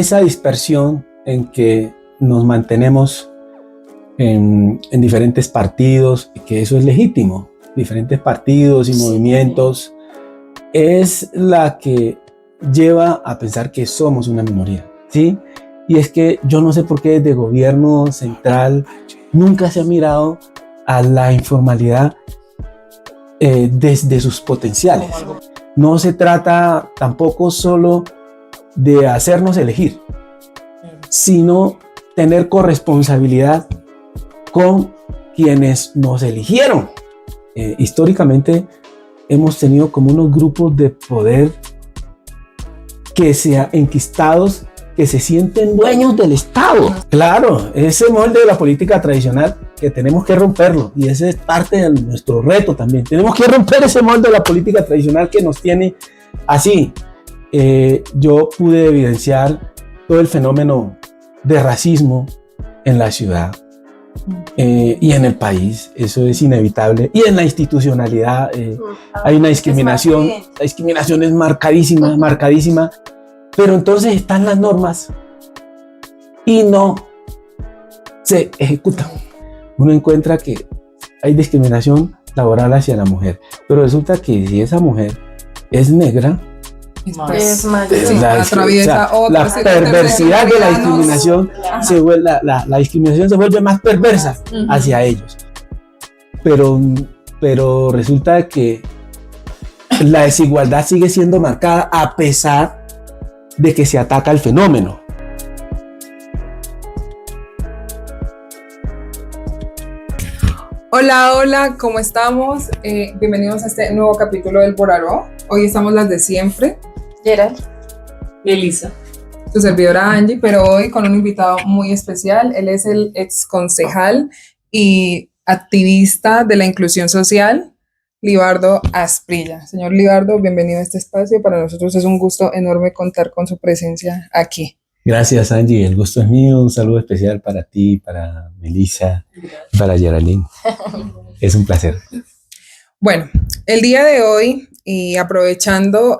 Esa dispersión en que nos mantenemos en diferentes partidos, que eso es legítimo, diferentes partidos y movimientos, es la que lleva a pensar que somos una minoría, ¿sí? Y es que yo no sé por qué desde gobierno central nunca se ha mirado a la informalidad desde sus potenciales. No se trata tampoco solo de hacernos elegir, sino tener corresponsabilidad con quienes nos eligieron. Históricamente hemos tenido como unos grupos de poder que se enquistados, que se sienten dueños del Estado. Claro, ese molde de la política tradicional que tenemos que romperlo, y ese es parte de nuestro reto también. Tenemos que romper ese molde de la política tradicional que nos tiene así. Yo pude evidenciar todo el fenómeno de racismo en la ciudad y en el país. Eso es inevitable. Y en la institucionalidad hay una discriminación. La discriminación es marcadísima, marcadísima. Pero entonces están las normas y no se ejecutan. Uno encuentra que hay discriminación laboral hacia la mujer, pero resulta que si esa mujer es negra, la perversidad de la discriminación se vuelve, la discriminación se vuelve más perversa hacia ellos. Pero resulta que la desigualdad sigue siendo marcada a pesar de que se ataca el fenómeno. Hola, hola, ¿cómo estamos? Bienvenidos a este nuevo capítulo del Boraró. Hoy estamos las de siempre. Gerald, Melissa, su servidora Angie, pero hoy con un invitado muy especial. Él es el ex concejal y activista de la inclusión social, Libardo Asprilla. Señor Libardo, bienvenido a este espacio. Para nosotros es un gusto enorme contar con su presencia aquí. Gracias, Angie. El gusto es mío. Un saludo especial para ti, para Melissa, para Geraldine. Es un placer. Bueno, el día de hoy, y aprovechando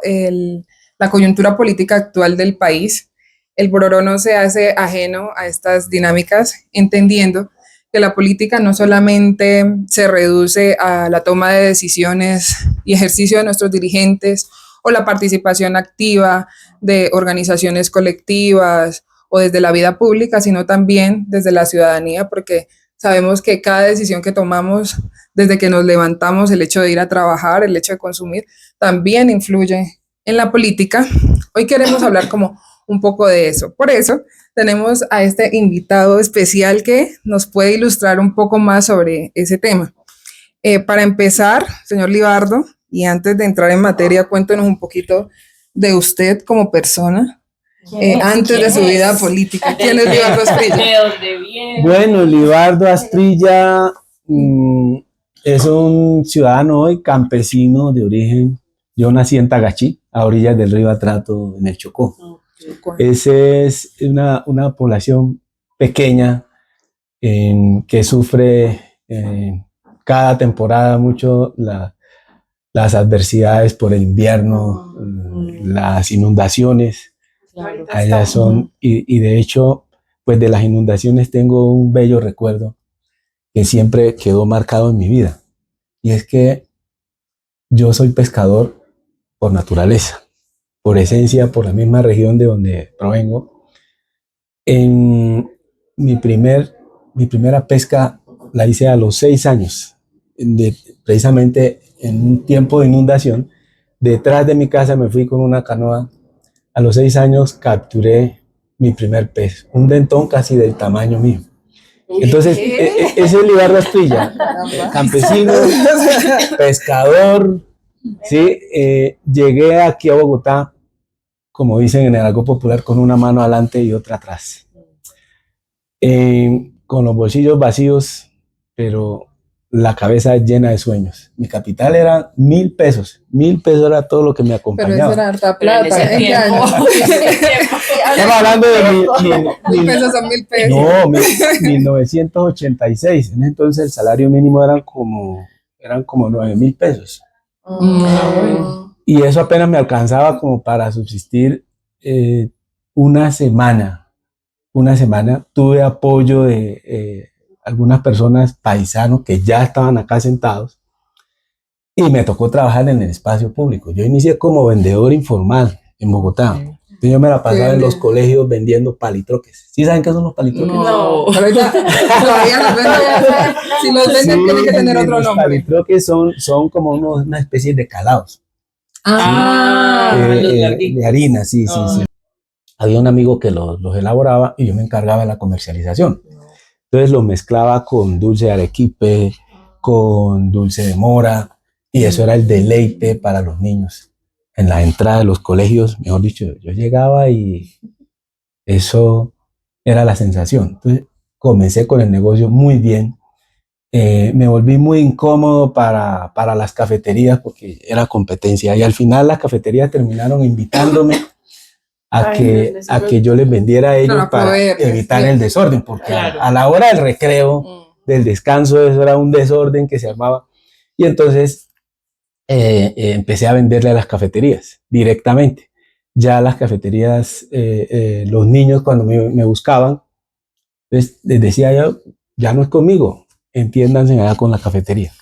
la coyuntura política actual del país, el Bororó no se hace ajeno a estas dinámicas, entendiendo que la política no solamente se reduce a la toma de decisiones y ejercicio de nuestros dirigentes o la participación activa de organizaciones colectivas o desde la vida pública, sino también desde la ciudadanía, porque sabemos que cada decisión que tomamos desde que nos levantamos, el hecho de ir a trabajar, el hecho de consumir, también influye en la política. Hoy queremos hablar como un poco de eso. Por eso tenemos a este invitado especial que nos puede ilustrar un poco más sobre ese tema. Para empezar, señor Libardo, y antes de entrar en materia, cuéntenos un poquito de usted como persona, antes de su vida política. ¿Quién es Libardo Asprilla? ¿De dónde viene? Bueno, Libardo Asprilla es un ciudadano hoy campesino de origen. Yo nací en Tagachí, a orillas del río Atrato, en el Chocó. Esa es una población pequeña que sufre cada temporada mucho las adversidades por el invierno, las inundaciones. Claro. Allá son, y de hecho, pues de las inundaciones tengo un bello recuerdo que siempre quedó marcado en mi vida. Y es que yo soy pescador por naturaleza, por esencia, por la misma región de donde provengo. En mi primera pesca la hice a los 6 años, precisamente en un tiempo de inundación. Detrás de mi casa me fui con una canoa. A los 6 años capturé mi primer pez, un dentón casi del tamaño mío. Entonces, ese es Libardo Asprilla, campesino, pescador, ¿sí? Llegué aquí a Bogotá, como dicen en el argot popular, con una mano adelante y otra atrás. Con los bolsillos vacíos, pero la cabeza llena de sueños. Mi capital era 1.000 pesos. 1.000 pesos era todo lo que me acompañaba. Pero eso era harta plata. ¿En qué año? Estamos hablando de 1.000 pesos son 1.000 pesos. No, 1986. En ese entonces el salario mínimo eran como 9.000 pesos. Y eso apenas me alcanzaba como para subsistir una semana tuve apoyo de algunas personas paisanos que ya estaban acá sentados y me tocó trabajar en el espacio público. Yo inicié como vendedor informal en Bogotá. Entonces yo me la pasaba en los colegios vendiendo palitroques. ¿Sí saben qué son los palitroques? No. Ahorita todavía los venden. Si los venden, Sí, tienen que tener otro los nombre. palitroques son como una especie de calados. Los larguitos. De harina, sí. Había un amigo que los elaboraba y yo me encargaba de la comercialización. Entonces los mezclaba con dulce de arequipe, con dulce de mora, y eso era el deleite para los niños. En la entrada de los colegios, mejor dicho, yo llegaba y eso era la sensación. Entonces comencé con el negocio muy bien. Me volví muy incómodo para las cafeterías porque era competencia, y al final las cafeterías terminaron invitándome a que yo les vendiera a ellos para evitar el desorden, porque a la hora del recreo, del descanso, eso era un desorden que se armaba. Y entonces empecé a venderle a las cafeterías directamente. Ya las cafeterías, los niños cuando me buscaban, les decía yo, ya no es conmigo, entiéndanse allá con la cafetería.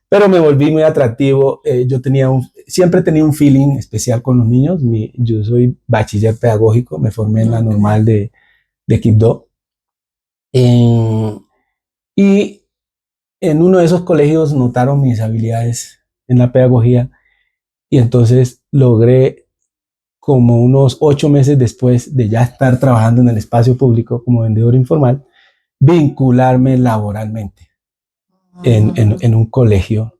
Pero me volví muy atractivo. Yo siempre tenía un feeling especial con los niños. Yo soy bachiller pedagógico, me formé en la normal de Quibdó. Y en uno de esos colegios notaron mis habilidades en la pedagogía, y entonces logré, como unos 8 meses después de ya estar trabajando en el espacio público como vendedor informal, vincularme laboralmente en un colegio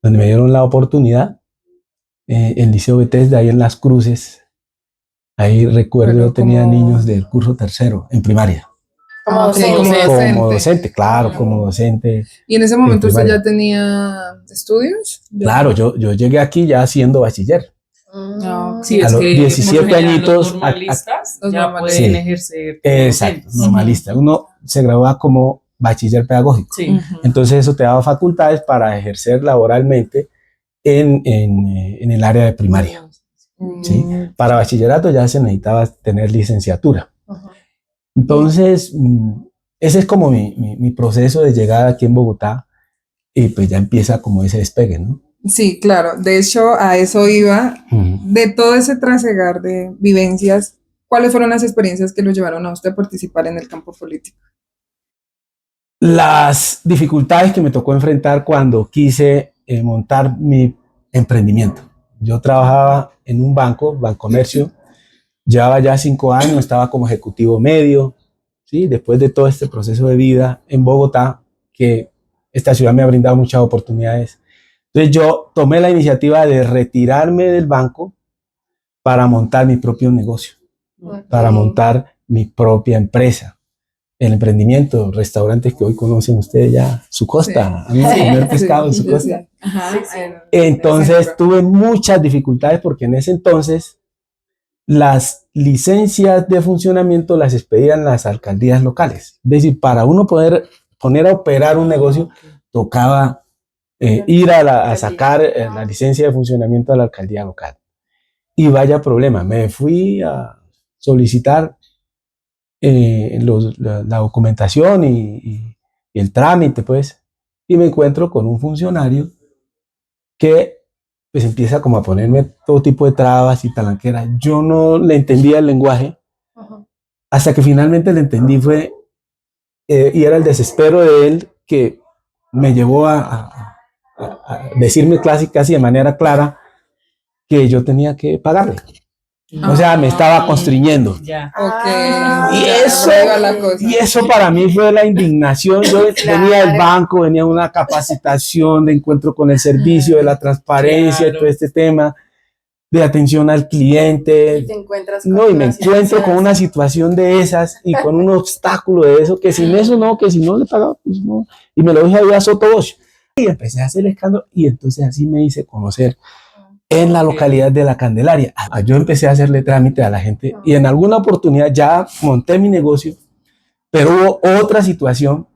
donde me dieron la oportunidad, el Liceo Bethesda, ahí en Las Cruces. Ahí recuerdo, yo tenía niños del curso tercero en primaria. Como docente. Como docente, claro, como docente. ¿Y en ese momento usted ya tenía estudios? Claro, yo llegué aquí ya siendo bachiller. Sí, a es los que 17 añitos. Los normalistas ya pueden ejercer. Exacto, normalista. Uno se gradúa como bachiller pedagógico. Sí. Entonces eso te daba facultades para ejercer laboralmente en el área de primaria. ¿Sí? Para bachillerato ya se necesitaba tener licenciatura. Entonces, ese es como mi proceso de llegada aquí en Bogotá, y pues ya empieza como ese despegue, ¿no? Sí, claro. De hecho, a eso iba. De todo ese trasegar de vivencias, ¿cuáles fueron las experiencias que lo llevaron a usted a participar en el campo político? Las dificultades que me tocó enfrentar cuando quise montar mi emprendimiento. Yo trabajaba en un banco, Bancomercio, llevaba ya 5 años, estaba como ejecutivo medio, ¿sí? Después de todo este proceso de vida en Bogotá, que esta ciudad me ha brindado muchas oportunidades. Entonces yo tomé la iniciativa de retirarme del banco para montar mi propio negocio, para montar mi propia empresa. El emprendimiento, restaurantes que hoy conocen ustedes ya, Su Costa, a mí me comer pescado en Su Costa. Entonces tuve muchas dificultades porque en ese entonces las licencias de funcionamiento las expedían las alcaldías locales. Es decir, para uno poder poner a operar un negocio, tocaba ir a sacar la licencia de funcionamiento a la alcaldía local. Y vaya problema, me fui a solicitar la documentación y el trámite, pues, y me encuentro con un funcionario que pues empieza como a ponerme todo tipo de trabas y talanqueras. Yo no le entendía el lenguaje, hasta que finalmente le entendí y era el desespero de él que me llevó a decirme casi de manera clara que yo tenía que pagarle. O sea, me estaba constriñendo. Y eso para mí fue la indignación. Yo venía del banco, venía de una capacitación de encuentro con el servicio, de la transparencia, de todo este tema de atención al cliente. Y me encuentro con una situación de esas y con un obstáculo de eso, que sin eso no, que si no le pagaba, pues no. Y me lo dije a sotoboche. Y empecé a hacer el escándalo, y entonces así me hice conocer en la localidad de La Candelaria. Yo empecé a hacerle trámite a la gente y en alguna oportunidad ya monté mi negocio, pero hubo otra situación,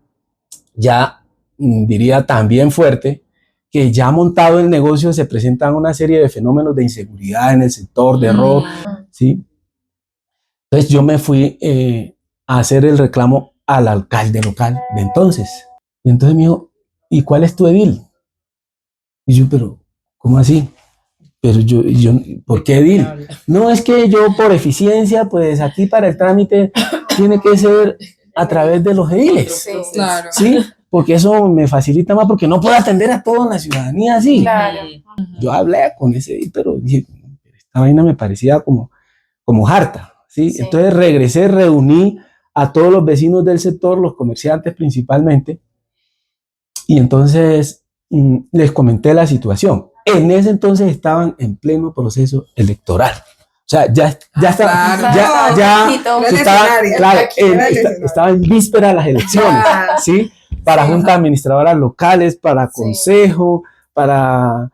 ya diría también fuerte, que ya montado el negocio se presentan una serie de fenómenos de inseguridad en el sector, de robo, ¿sí? Entonces yo me fui a hacer el reclamo al alcalde local de entonces. Y entonces me dijo, ¿y cuál es tu edil? Y yo, pero, ¿cómo así? Pero yo, ¿por qué edil? No, es que yo por eficiencia, pues aquí para el trámite tiene que ser a través de los ediles. Sí, claro. ¿Sí? Porque eso me facilita más, porque no puedo atender a toda la ciudadanía así. Claro. Yo hablé con ese edil, pero dije, esta vaina me parecía como harta. ¿Sí? Sí. Entonces regresé, reuní a todos los vecinos del sector, los comerciantes principalmente, y entonces les comenté la situación. En ese entonces estaban en pleno proceso electoral. O sea, ya estaba, claro. estaba en víspera de las elecciones, ¿sí? Para juntas administradoras locales, para consejo, para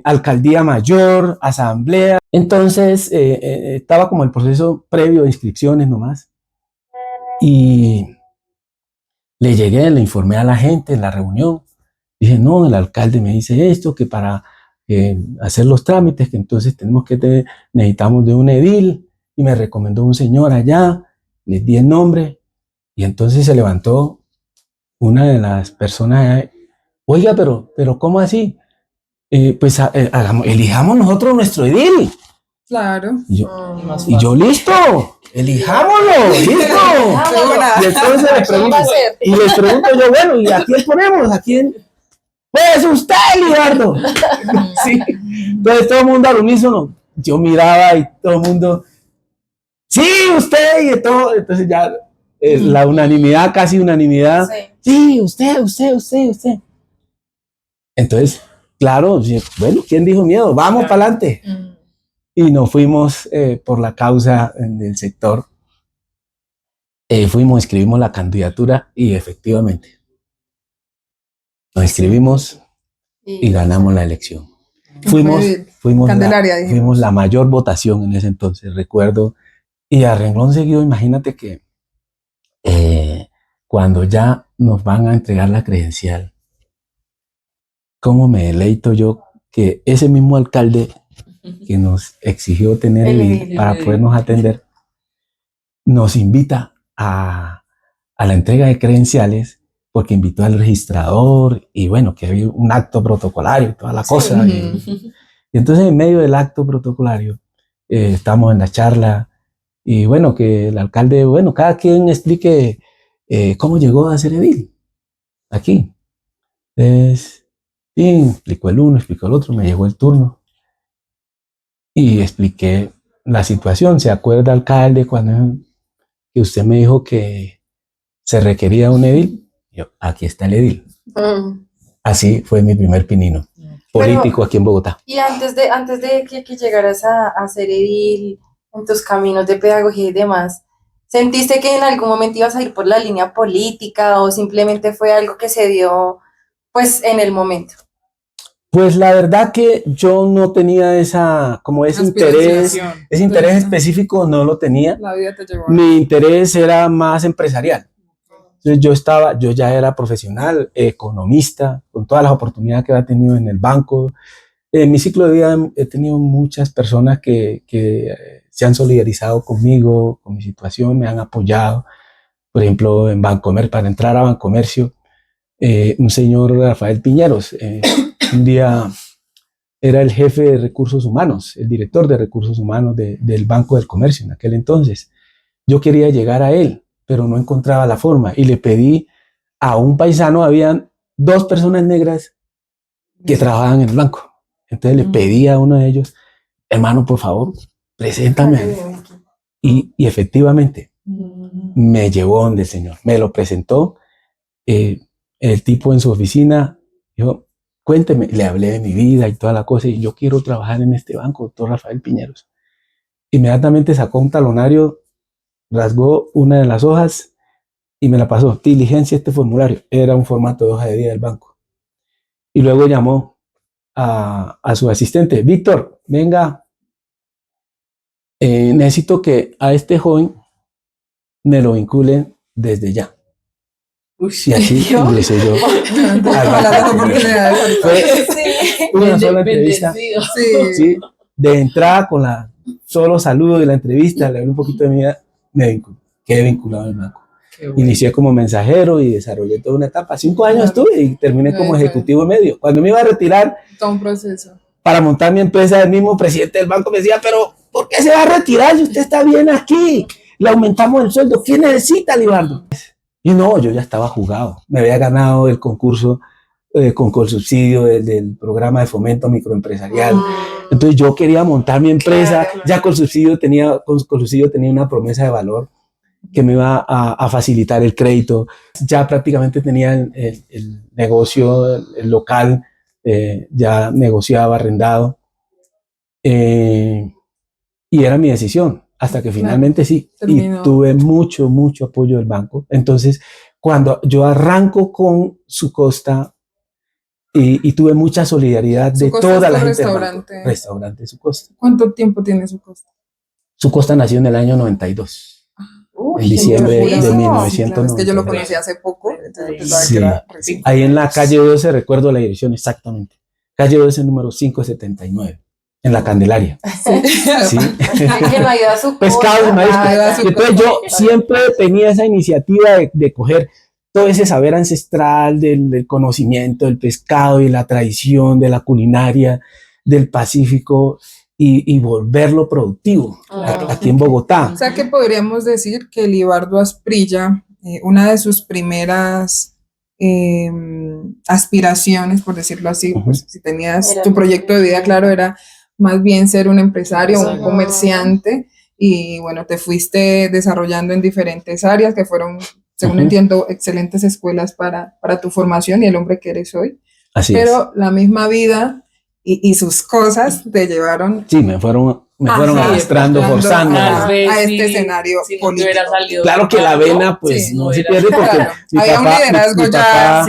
alcaldía mayor, asamblea. Entonces, estaba como el proceso previo de inscripciones nomás. Y le llegué, le informé a la gente en la reunión. Dije, no, el alcalde me dice esto, que para hacer los trámites, que entonces necesitamos de un edil, y me recomendó un señor allá, les di el nombre, y entonces se levantó una de las personas, oiga, pero ¿cómo así? Pues elijamos nosotros nuestro edil. Claro. Y yo listo, elijámoslo, listo. Y entonces les pregunto yo, bueno, ¿y a quién ponemos? ¿A quién? Pues usted, Libardo. Sí. Entonces todo el mundo al unísono. Yo miraba y todo el mundo, sí, usted, y todo. Entonces ya la unanimidad, casi unanimidad. Sí, usted. Entonces, claro, bueno, ¿quién dijo miedo? Vamos para adelante. Y nos fuimos por la causa del sector. Escribimos la candidatura y efectivamente nos inscribimos y ganamos la elección. Fuimos la mayor votación en ese entonces, recuerdo. Y a renglón seguido, imagínate que cuando ya nos van a entregar la credencial, cómo me deleito yo que ese mismo alcalde que nos exigió tener el edil para podernos atender, nos invita a la entrega de credenciales, porque invitó al registrador y bueno, que había un acto protocolario y toda la cosa. Y entonces en medio del acto protocolario estamos en la charla y bueno, que el alcalde, bueno, cada quien explique cómo llegó a ser edil aquí. Entonces, bien, explicó el uno, explicó el otro, me llegó el turno y expliqué la situación. ¿Se acuerda, alcalde, cuando que usted me dijo que se requería un edil? Yo, aquí está el edil. Así fue mi primer pinino político aquí en Bogotá. Y antes de que llegaras a ser edil, en tus caminos de pedagogía y demás, ¿sentiste que en algún momento ibas a ir por la línea política o simplemente fue algo que se dio pues en el momento? Pues la verdad que yo no tenía ese interés específico, no lo tenía. La vida te llevó. Mi interés era más empresarial. Entonces yo ya era profesional, economista, con todas las oportunidades que había tenido en el banco. En mi ciclo de vida he tenido muchas personas que se han solidarizado conmigo, con mi situación, me han apoyado. Por ejemplo, en Bancomer, para entrar a Bancomercio, un señor Rafael Piñeros, un día era el jefe de recursos humanos, el director de recursos humanos del Banco del Comercio en aquel entonces. Yo quería llegar a él, pero no encontraba la forma y le pedí a un paisano, habían 2 personas negras que trabajaban en el banco. Entonces le pedí a uno de ellos, hermano, por favor, preséntame. Y efectivamente me llevó donde el señor, me lo presentó. El tipo en su oficina, yo, cuénteme, le hablé de mi vida y toda la cosa, y yo quiero trabajar en este banco, doctor Rafael Piñeros. Inmediatamente sacó un talonario, rasgó una de las hojas y me la pasó. Diligencia este formulario. Era un formato de hoja de vida del banco. Y luego llamó a su asistente. Víctor, venga. Necesito que a este joven me lo vinculen desde ya. Y así ingresé yo. Fue una sola entrevista. Sí, de entrada con la solo saludo de la entrevista, le hablé un poquito de mi vida, quedé vinculado al banco. Bueno. Inicié como mensajero y desarrollé toda una etapa. 5 años estuve y terminé como ejecutivo medio. Cuando me iba a retirar, todo un proceso. Para montar mi empresa, el mismo presidente del banco me decía, pero ¿por qué se va a retirar si usted está bien aquí? Le aumentamos el sueldo. ¿Qué necesita, Libardo? Y no, yo ya estaba jugado. Me había ganado el concurso con subsidio del programa de fomento microempresarial. Entonces yo quería montar mi empresa. Ya con subsidio tenía una promesa de valor que me iba a facilitar el crédito. Ya prácticamente tenía el negocio, el local, ya negociaba, arrendado. Y era mi decisión, hasta que finalmente sí. Terminó. Y tuve mucho apoyo del banco. Entonces, cuando yo arranco con Sucosta, y tuve mucha solidaridad de toda la gente del banco. Restaurante Sucosta. ¿Cuánto tiempo tiene Sucosta? Sucosta nació en el año 92. En diciembre de 1990. Claro, es que yo lo conocí hace poco, entonces sí. Ahí en la calle 12, recuerdo la dirección exactamente. Calle 12, número 579, en la Candelaria. Sí. Que no ayuda a su pescado y marisco. Entonces yo siempre tenía esa iniciativa de coger todo ese saber ancestral del conocimiento del pescado y la tradición de la culinaria del Pacífico y volverlo productivo aquí en Bogotá. O sea que podríamos decir que Libardo Asprilla, una de sus primeras aspiraciones, por decirlo así, pues si tenías tu proyecto de vida claro, era más bien ser un empresario, un comerciante, y bueno, te fuiste desarrollando en diferentes áreas que fueron, según entiendo, excelentes escuelas para tu formación y el hombre que eres hoy. Así pero es. La misma vida y sus cosas te llevaron. Sí, me fueron arrastrando, forzando a este escenario político. Claro que la vena, pues, no se pierde porque había un liderazgo ya.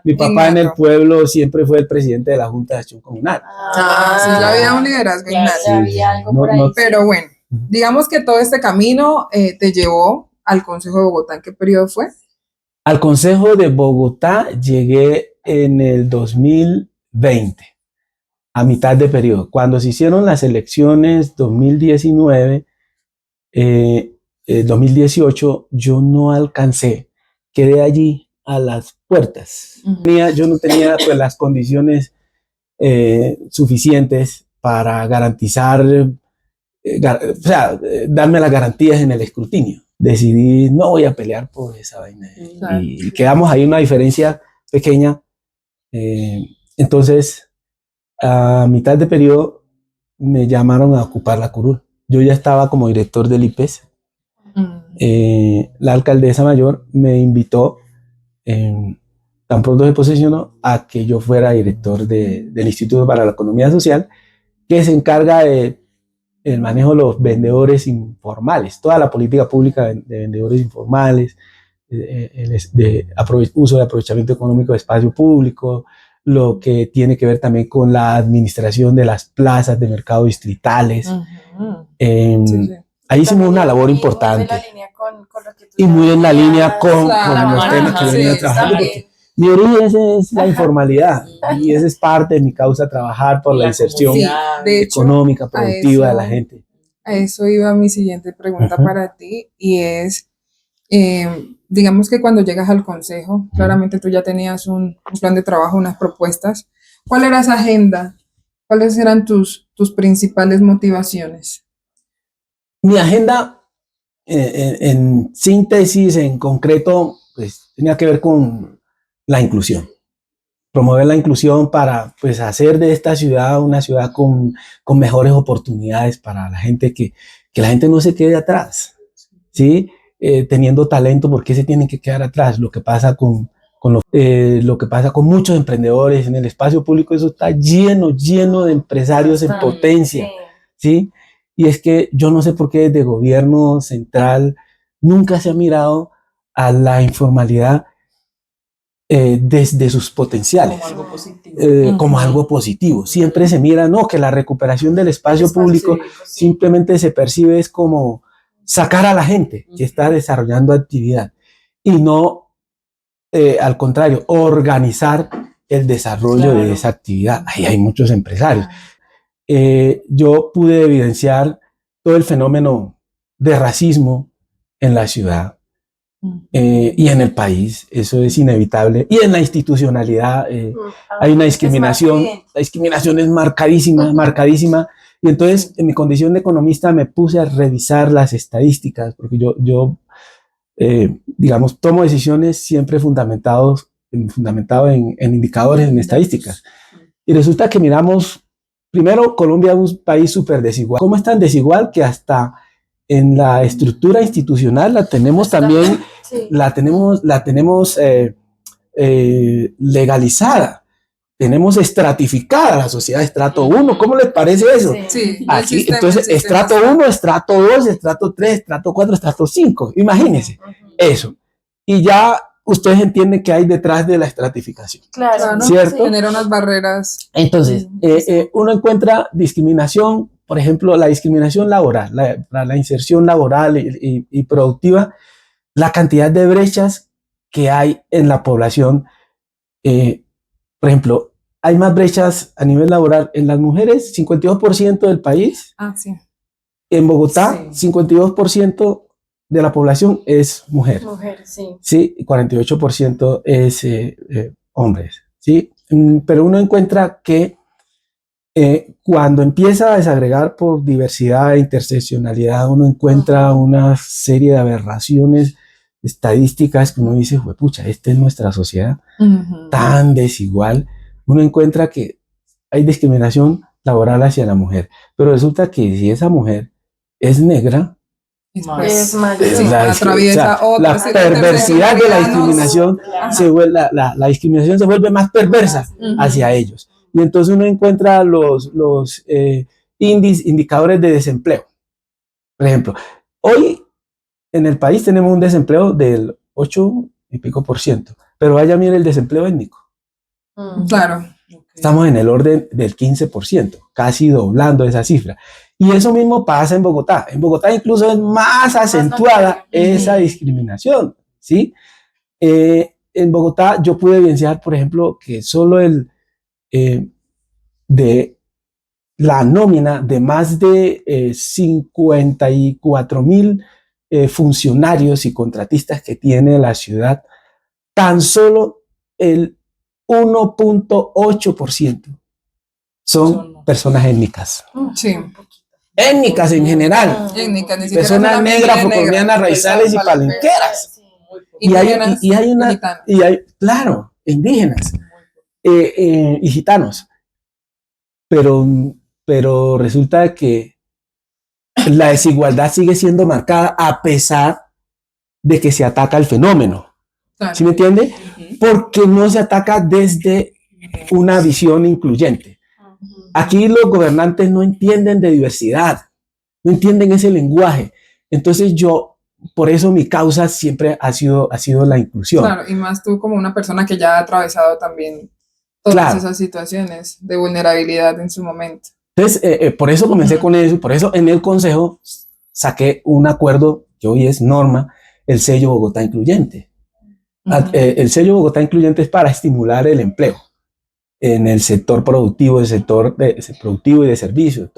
Mi papá en el pueblo siempre fue el presidente de la Junta de Acción Comunal. Sí, ya había un liderazgo innato. Ya había algo por ahí. Pero bueno, digamos que todo este camino te llevó al Consejo de Bogotá. ¿En qué periodo fue? Al Consejo de Bogotá llegué en el 2020. A mitad de periodo. Cuando se hicieron las elecciones 2019, 2018, yo no alcancé, quedé allí a las puertas. Yo no tenía pues, las condiciones suficientes para garantizar, darme las garantías en el escrutinio. Decidí, no voy a pelear por esa vaina. Y quedamos ahí una diferencia pequeña. Entonces, a mitad de periodo me llamaron a ocupar la curul. Yo ya estaba como director del IPES. La alcaldesa mayor me invitó, tan pronto se posesionó, a que yo fuera director del Instituto para la Economía Social, que se encarga del manejo de los vendedores informales, toda la política pública de vendedores informales, uso de aprovechamiento económico de espacio público, lo que tiene que ver también con la administración de las plazas de mercado distritales. Ahí hicimos una labor importante. Y muy en la línea con los temas que yo venía trabajando. Porque mi origen es la informalidad y esa es parte de mi causa, trabajar por la inserción económica, productiva de la gente. A eso iba mi siguiente pregunta para ti y es... digamos que cuando llegas al consejo, claramente tú ya tenías un plan de trabajo, unas propuestas. ¿Cuál era esa agenda? ¿Cuáles eran tus principales motivaciones? Mi agenda, en síntesis, en concreto, pues tenía que ver con la inclusión. Promover la inclusión para pues, hacer de esta ciudad una ciudad con mejores oportunidades para la gente, que la gente no se quede atrás, ¿sí? Teniendo talento, ¿por qué se tienen que quedar atrás? Lo que pasa con muchos emprendedores en el espacio público, eso está lleno de empresarios en potencia, ¿sí? Y es que yo no sé por qué desde gobierno central nunca se ha mirado a la informalidad desde sus potenciales, como algo positivo. Siempre se mira, no, que la recuperación del espacio público simplemente se percibe es como sacar a la gente que está desarrollando actividad y no, al contrario, organizar el desarrollo de esa actividad. Ahí hay muchos empresarios. Yo pude evidenciar todo el fenómeno de racismo en la ciudad y en el país. Eso es inevitable. Y en la institucionalidad hay una discriminación. La discriminación es marcadísima, marcadísima. Y entonces, en mi condición de economista, me puse a revisar las estadísticas, porque yo digamos, tomo decisiones siempre fundamentado en indicadores, en estadísticas. Y resulta que miramos, primero, Colombia es un país súper desigual. ¿Cómo es tan desigual que hasta en la estructura institucional la tenemos también, sí, la tenemos legalizada? Tenemos estratificada la sociedad, estrato 1. ¿Cómo les parece eso? Sí, aquí, entonces, estrato 1, estrato 2, estrato 3, estrato 4, estrato 5. Imagínense eso. Y ya ustedes entienden qué hay detrás de la estratificación. Claro, ¿cierto? Sí. Genera unas barreras. Entonces, uno encuentra discriminación, por ejemplo, la discriminación laboral, la inserción laboral y productiva, la cantidad de brechas que hay en la población. Por ejemplo, hay más brechas a nivel laboral en las mujeres, 52% del país. Sí. En Bogotá, sí, 52% de la población es mujer. Mujer, sí. Sí, y 48% es hombres. Sí, pero uno encuentra que cuando empieza a desagregar por diversidad e interseccionalidad, uno encuentra una serie de aberraciones estadísticas que uno dice, pucha, esta es nuestra sociedad tan desigual. Uno encuentra que hay discriminación laboral hacia la mujer, pero resulta que si esa mujer es negra, la perversidad de la discriminación, la discriminación se vuelve más perversa hacia ellos. Y entonces uno encuentra los indicadores de desempleo. Por ejemplo, hoy en el país tenemos un desempleo del 8 y pico %, pero vaya, mire el desempleo étnico. Claro. Estamos en el orden del 15%, casi doblando esa cifra. Y eso mismo pasa en Bogotá. En Bogotá incluso es más acentuada esa discriminación, ¿sí? En Bogotá yo pude evidenciar, por ejemplo, que solo de la nómina de más de 54,000 funcionarios y contratistas que tiene la ciudad, tan solo el 1.8% son personas étnicas. Sí. Étnicas en general. Étnicas, personas negras, afrocolombianas, raizales y palenqueras. Y hay, claro, indígenas y gitanos. Pero resulta que la desigualdad sigue siendo marcada a pesar de que se ataca el fenómeno. Claro. ¿Sí me entiende? Porque no se ataca desde una visión incluyente. Aquí los gobernantes no entienden de diversidad, no entienden ese lenguaje. Entonces por eso mi causa siempre ha sido la inclusión. Claro, y más tú como una persona que ya ha atravesado también todas esas situaciones de vulnerabilidad en su momento. Entonces, por eso comencé con eso, por eso en el consejo saqué un acuerdo que hoy es norma, el sello Bogotá Incluyente. El sello Bogotá Incluyente es para estimular el empleo en el sector productivo, productivo y de servicios.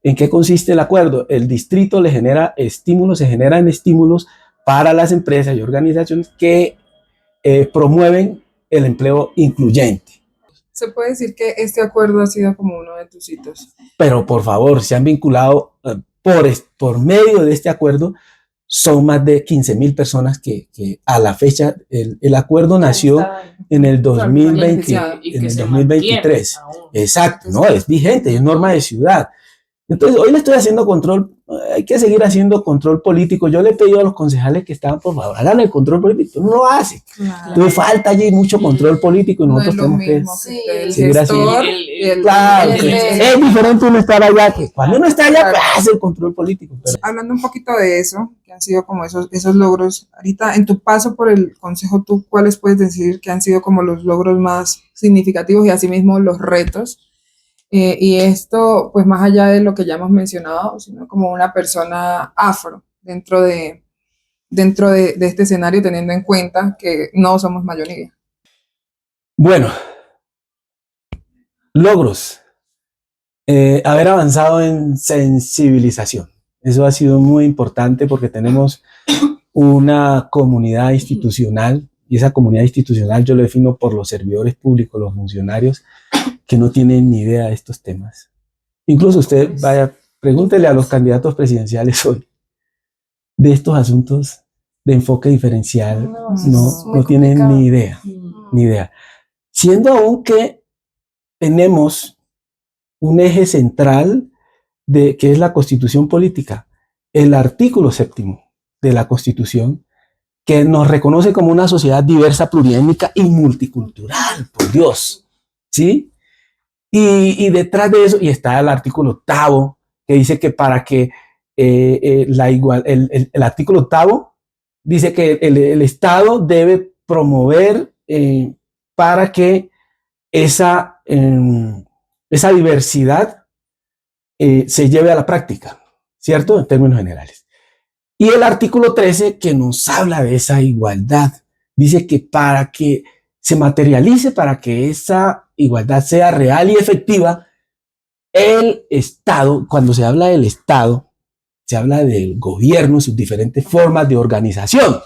¿En qué consiste el acuerdo? El distrito le genera estímulos, se generan estímulos para las empresas y organizaciones que promueven el empleo incluyente. Se puede decir que este acuerdo ha sido como uno de tus hitos. Pero por favor, se han vinculado por medio de este acuerdo. Son más de 15,000 personas que a la fecha, el acuerdo nació en el 2023. Exacto, no, es vigente, es norma de ciudad. Entonces, hoy le estoy haciendo control, hay que seguir haciendo control político. Yo le he pedido a los concejales que estaban, por favor, hagan el control político, no lo hacen. Claro. Entonces, falta allí mucho control político y nosotros tenemos que seguir haciendo. Claro, es diferente uno estar allá que cuando uno está allá, pues, hace el control político. Pero... Hablando un poquito de eso, que han sido como esos logros, ahorita en tu paso por el consejo, ¿tú cuáles puedes decir que han sido como los logros más significativos y asimismo los retos? Y esto, pues más allá de lo que ya hemos mencionado, sino como una persona afro dentro de este escenario, teniendo en cuenta que no somos mayoría. Bueno, logros. haber avanzado en sensibilización. Eso ha sido muy importante porque tenemos una comunidad institucional, y esa comunidad institucional yo lo defino por los servidores públicos, los funcionarios, que no tienen ni idea de estos temas. Incluso usted vaya, pregúntele a los candidatos presidenciales hoy de estos asuntos de enfoque diferencial, no tienen ni idea, ni idea. Siendo aún que tenemos un eje central que es la Constitución política, el artículo 7º de la Constitución, que nos reconoce como una sociedad diversa, pluriétnica y multicultural, por Dios, ¿sí? Y detrás de eso, y está el artículo 8º, que dice que para que el artículo 8º dice que el Estado debe promover para que esa diversidad se lleve a la práctica, ¿cierto? En términos generales. Y el artículo 13, que nos habla de esa igualdad, dice que para que se materialice, para que esa igualdad sea real y efectiva, el Estado, cuando se habla del Estado, se habla del gobierno, sus diferentes formas de organización,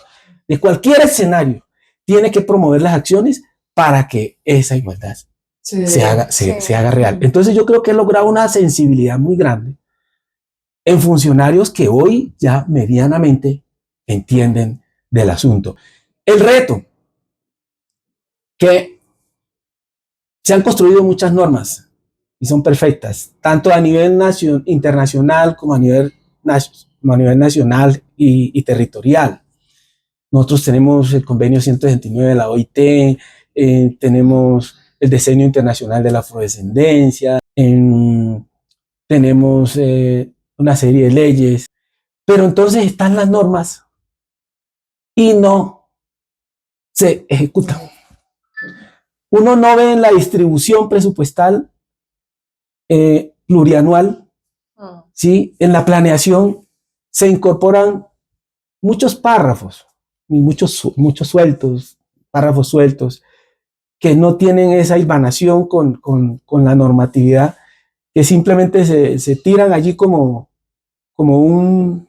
de cualquier escenario, tiene que promover las acciones para que esa igualdad se haga real. Entonces yo creo que he logrado una sensibilidad muy grande en funcionarios que hoy ya medianamente entienden del asunto. El reto, que se han construido muchas normas y son perfectas, tanto a nivel internacional como a nivel nacional y territorial. Nosotros tenemos el convenio 169 de la OIT, tenemos el diseño internacional de la afrodescendencia, tenemos una serie de leyes, pero entonces están las normas y no se ejecutan. Uno no ve en la distribución presupuestal plurianual, ¿sí? En la planeación se incorporan muchos párrafos, y muchos párrafos sueltos, que no tienen esa hilvanación con la normatividad, que simplemente se tiran allí como un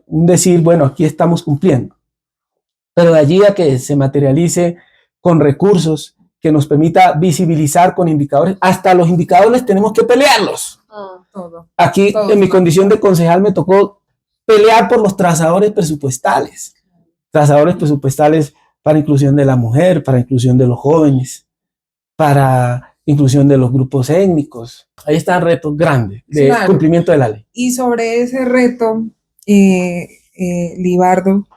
decir, bueno, aquí estamos cumpliendo. Pero de allí a que se materialice con recursos que nos permita visibilizar con indicadores, hasta los indicadores tenemos que pelearlos. Aquí, en mi condición de concejal, me tocó pelear por los trazadores presupuestales para inclusión de la mujer, para inclusión de los jóvenes, para inclusión de los grupos étnicos. Ahí están retos grandes de cumplimiento de la ley. Y sobre ese reto, Libardo,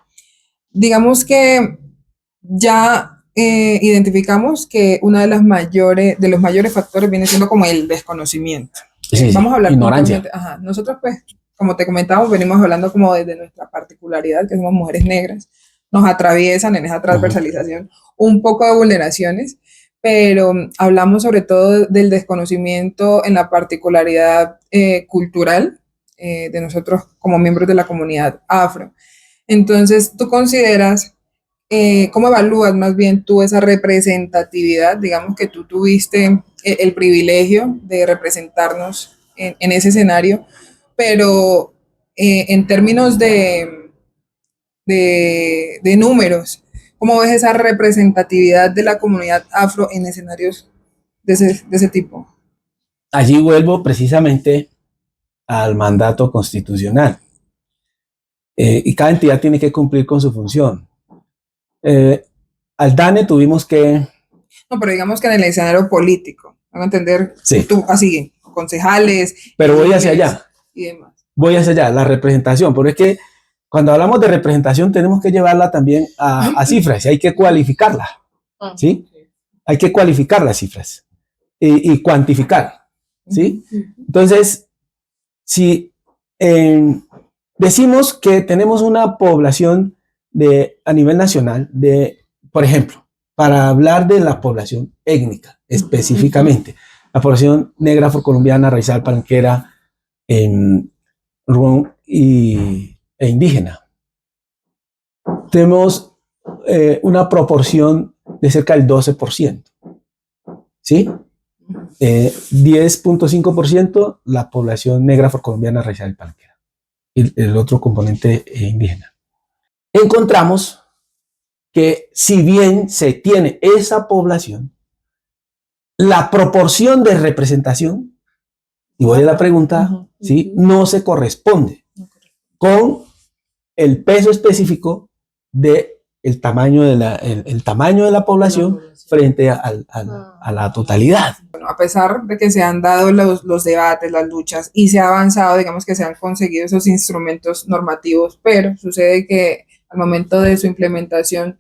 digamos que ya identificamos que uno de los mayores factores viene siendo como el desconocimiento. Sí, vamos a hablar ignorancia. Nosotros, pues, como te comentábamos, venimos hablando como desde nuestra particularidad, que somos mujeres negras, nos atraviesan en esa transversalización un poco de vulneraciones, pero hablamos sobre todo del desconocimiento en la particularidad cultural de nosotros como miembros de la comunidad afro. Entonces, ¿tú consideras, cómo evalúas más bien tú esa representatividad? Digamos que tú tuviste el privilegio de representarnos en ese escenario, pero en términos de números, ¿cómo ves esa representatividad de la comunidad afro en escenarios de ese tipo? Allí vuelvo precisamente al mandato constitucional. Y cada entidad tiene que cumplir con su función. Al DANE tuvimos que... No, pero digamos que en el escenario político, van a entender, sí. Tú, así, concejales... Pero voy hacia allá. Y demás. Voy hacia allá, la representación, porque es que cuando hablamos de representación tenemos que llevarla también a cifras, y hay que cualificarla, ¿sí? Hay que cualificar las cifras y cuantificar, ¿sí? Entonces, si decimos que tenemos una población a nivel nacional por ejemplo, para hablar de la población étnica específicamente, la población negra, afrocolombiana, raizal, palenquera, ruón e indígena. Tenemos una proporción de cerca del 12%, ¿sí? 10.5% la población negra afrocolombiana racial y palenquera, y el otro componente indígena. Encontramos que si bien se tiene esa población, la proporción de representación, y voy a la pregunta, ¿sí?, no se corresponde con el peso específico de el tamaño de la población frente a la totalidad. Bueno, a pesar de que se han dado los debates, las luchas y se ha avanzado, digamos que se han conseguido esos instrumentos normativos, pero sucede que al momento de su implementación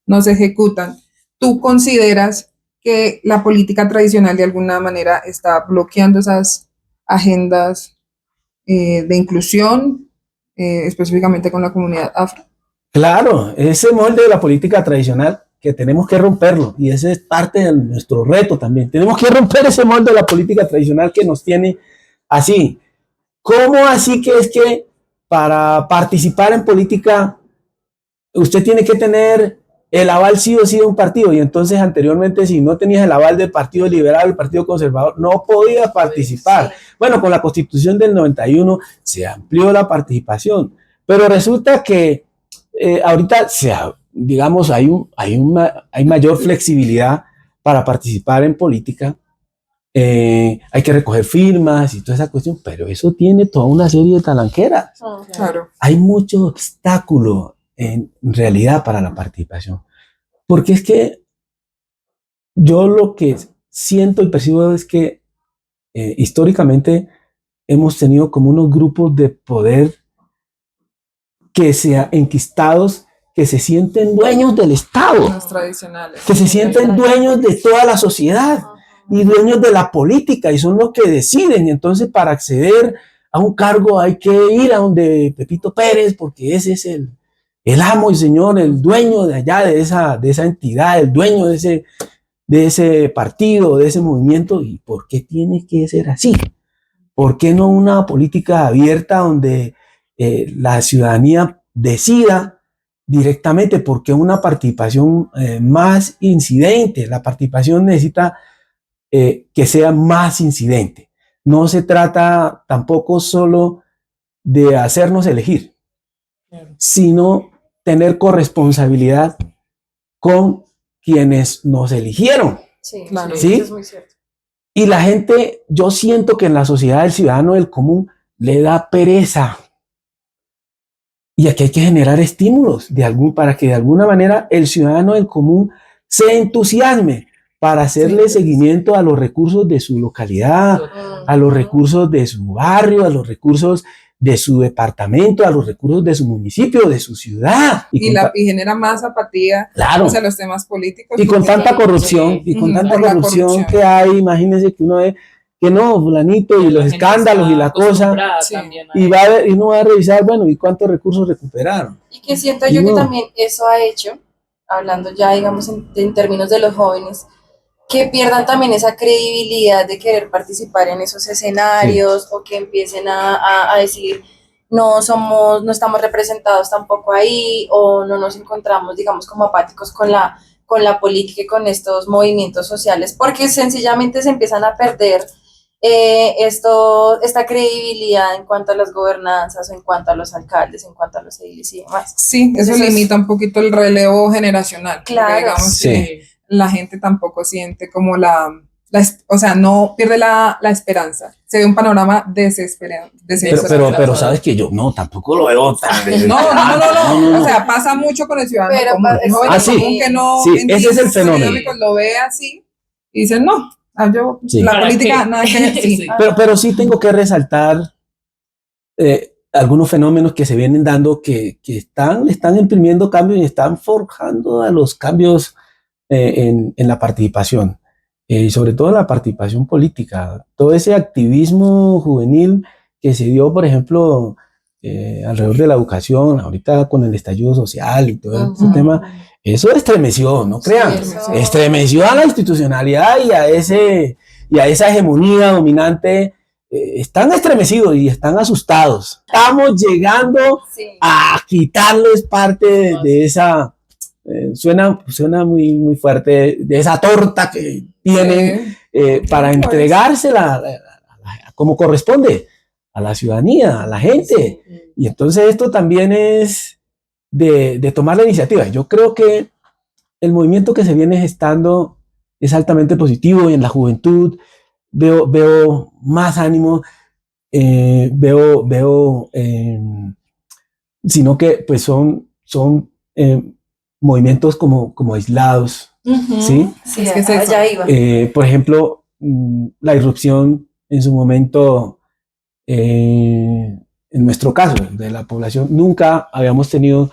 no se ejecutan. ¿Tú consideras que la política tradicional de alguna manera está bloqueando esas agendas de inclusión, específicamente con la comunidad afro? Claro, ese molde de la política tradicional que tenemos que romperlo, y ese es parte de nuestro reto también. Tenemos que romper ese molde de la política tradicional que nos tiene así. ¿Cómo así que es que para participar en política usted tiene que tener el aval sí o sí de un partido? Y entonces anteriormente, si no tenías el aval del Partido Liberal, el Partido Conservador, no podías participar. Sí. Bueno, con la Constitución del 91 se amplió la participación, pero resulta que ahorita, digamos, hay mayor flexibilidad para participar en política. Hay que recoger firmas y toda esa cuestión, pero eso tiene toda una serie de talanqueras. Claro. Hay mucho obstáculo en realidad para la participación, porque es que yo lo que siento y percibo es que históricamente hemos tenido como unos grupos de poder que sean enquistados, que se sienten dueños del Estado, los tradicionales, que se sienten dueños de toda la sociedad y dueños de la política, y son los que deciden. Entonces, para acceder a un cargo hay que ir a donde Pepito Pérez, porque ese es el amo y señor, el dueño de allá, de esa entidad, el dueño de ese partido, de ese movimiento. ¿Y por qué tiene que ser así? ¿Por qué no una política abierta donde la ciudadanía decida directamente? ¿Por qué una participación más incidente? La participación necesita que sea más incidente. No se trata tampoco solo de hacernos elegir, sino tener corresponsabilidad con quienes nos eligieron. Sí, claro. ¿Sí? Eso es muy cierto. Y la gente, yo siento que en la sociedad, el ciudadano del común le da pereza. Y aquí hay que generar estímulos para que de alguna manera el ciudadano del común se entusiasme para hacerle seguimiento a los recursos de su localidad, a los recursos de su barrio, a los recursos de su departamento, a los recursos de su municipio, de su ciudad. Y genera más apatía, claro, hacia los temas políticos. Y con tanta corrupción, corrupción que hay, imagínense que uno ve que no, fulanito, y los escándalos y la cosa, y uno va a revisar, bueno, ¿y cuántos recursos recuperaron? Y que siento yo que también eso ha hecho, hablando ya, digamos, en términos de los jóvenes, que pierdan también esa credibilidad de querer participar en esos escenarios, o que empiecen a decir, no estamos representados tampoco ahí, o no nos encontramos, digamos, como apáticos con la política y con estos movimientos sociales, porque sencillamente se empiezan a perder esta credibilidad en cuanto a las gobernanzas, o en cuanto a los alcaldes, en cuanto a los ediles y demás. Sí, eso limita un poquito el relevo generacional. Claro. Digamos que la gente tampoco siente como o sea, no pierde la esperanza. Se ve un panorama desesperado. Pero sabes que yo tampoco lo veo tan. No. O sea, pasa mucho con el ciudadano común. Sí, que no ese es el fenómeno. Lo ve así y dicen, no, la política nada que ver. Sí. Pero sí tengo que resaltar algunos fenómenos que se vienen dando que le están imprimiendo cambios y están forjando a los cambios en la participación, y sobre todo en la participación política. Todo ese activismo juvenil que se dio, por ejemplo, alrededor de la educación, ahorita con el estallido social y todo ese tema, eso estremeció, no crean, estremeció a la institucionalidad y a esa hegemonía dominante. Están estremecidos y están asustados. Estamos llegando a quitarles parte de esa, suena muy, muy fuerte, de esa torta que tienen, para entregársela como corresponde a la ciudadanía, a la gente. Y entonces esto también es de tomar la iniciativa. Yo creo que el movimiento que se viene gestando es altamente positivo y en la juventud veo más ánimo, sino que pues son movimientos como aislados, ¿sí? Sí, Es que es allá iba. Por ejemplo, la irrupción en su momento, en nuestro caso, de la población, nunca habíamos tenido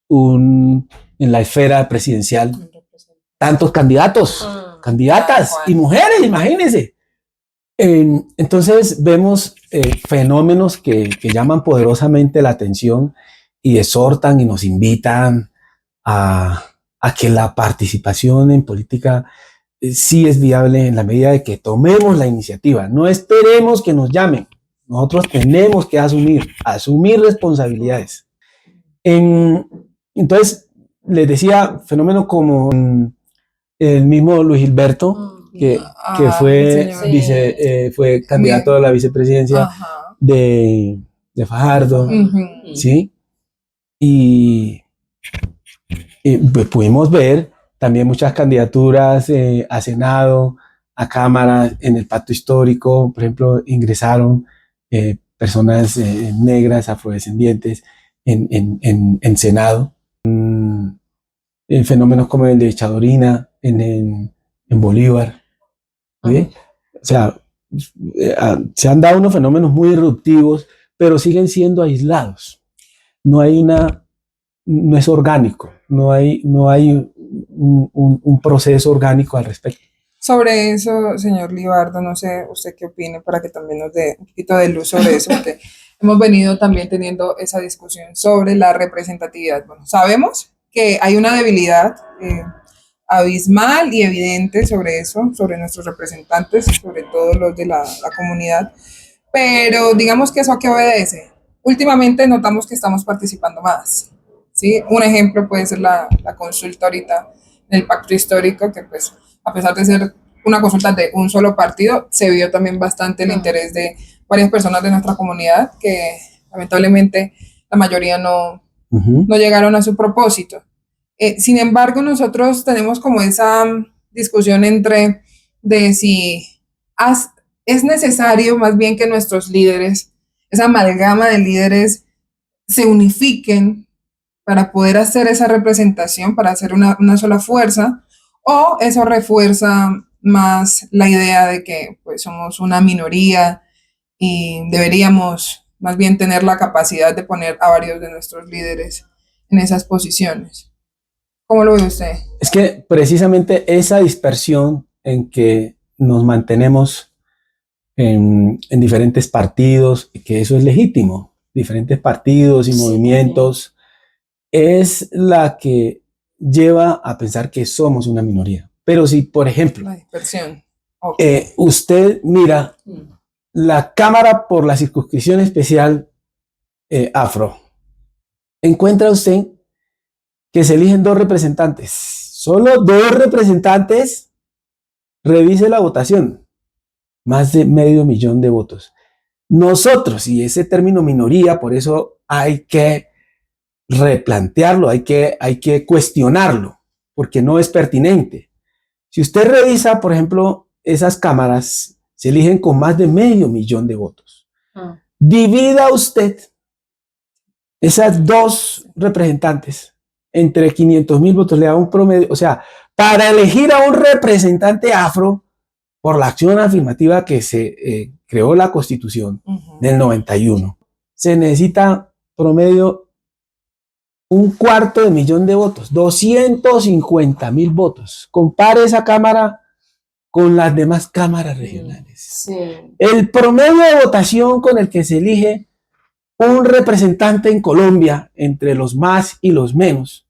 en la esfera presidencial tantos candidatos, candidatas y mujeres, imagínense. Entonces vemos fenómenos que llaman poderosamente la atención y exhortan y nos invitan a que la participación en política sí es viable en la medida de que tomemos la iniciativa. No esperemos que nos llamen. Nosotros tenemos que asumir responsabilidades. Entonces, les decía, fenómenos como el mismo Luis Gilberto, que fue, fue candidato a la vicepresidencia de Fajardo, ¿sí? Y pues pudimos ver también muchas candidaturas a Senado, a Cámara, en el pacto histórico, por ejemplo, ingresaron personas negras, afrodescendientes en Senado. Fenómenos como el de Chadorina en Bolívar, ¿sí? O sea, se han dado unos fenómenos muy disruptivos, pero siguen siendo aislados. No es orgánico, no hay un proceso orgánico al respecto. Sobre eso, señor Libardo, no sé usted qué opine para que también nos dé un poquito de luz sobre eso, porque hemos venido también teniendo esa discusión sobre la representatividad. Bueno, sabemos que hay una debilidad abismal y evidente sobre eso, sobre nuestros representantes, sobre todo los de la comunidad, pero digamos que eso a qué obedece. Últimamente notamos que estamos participando más, ¿sí? Un ejemplo puede ser la consulta ahorita del pacto histórico, que pues a pesar de ser una consulta de un solo partido, se vio también bastante el interés de varias personas de nuestra comunidad que lamentablemente la mayoría no llegaron a su propósito. Sin embargo, nosotros tenemos como esa discusión entre de si es necesario más bien que nuestros líderes, esa amalgama de líderes, se unifiquen para poder hacer esa representación, para hacer una sola fuerza, o eso refuerza más la idea de que pues somos una minoría y deberíamos más bien tener la capacidad de poner a varios de nuestros líderes en esas posiciones. ¿Cómo lo ve usted? Es que precisamente esa dispersión en que nos mantenemos en diferentes partidos, que eso es legítimo, diferentes partidos y movimientos, es la que lleva a pensar que somos una minoría. Pero si, por ejemplo, la dispersión. Usted mira la Cámara por la circunscripción especial afro, encuentra usted que se eligen 2 representantes, solo 2 representantes. Revise la votación, más de 500,000 de votos. Nosotros, y ese término minoría, por eso hay que replantearlo, hay que cuestionarlo, porque no es pertinente. Si usted revisa, por ejemplo, esas cámaras se eligen con más de 500,000 de votos. Divida usted esas 2 representantes entre 500,000 votos, le da un promedio. O sea, para elegir a un representante afro, por la acción afirmativa que se creó la Constitución del 91, se necesita promedio 250,000 de votos, 250,000 votos. Compare esa cámara con las demás cámaras regionales. Sí. El promedio de votación con el que se elige un representante en Colombia, entre los más y los menos,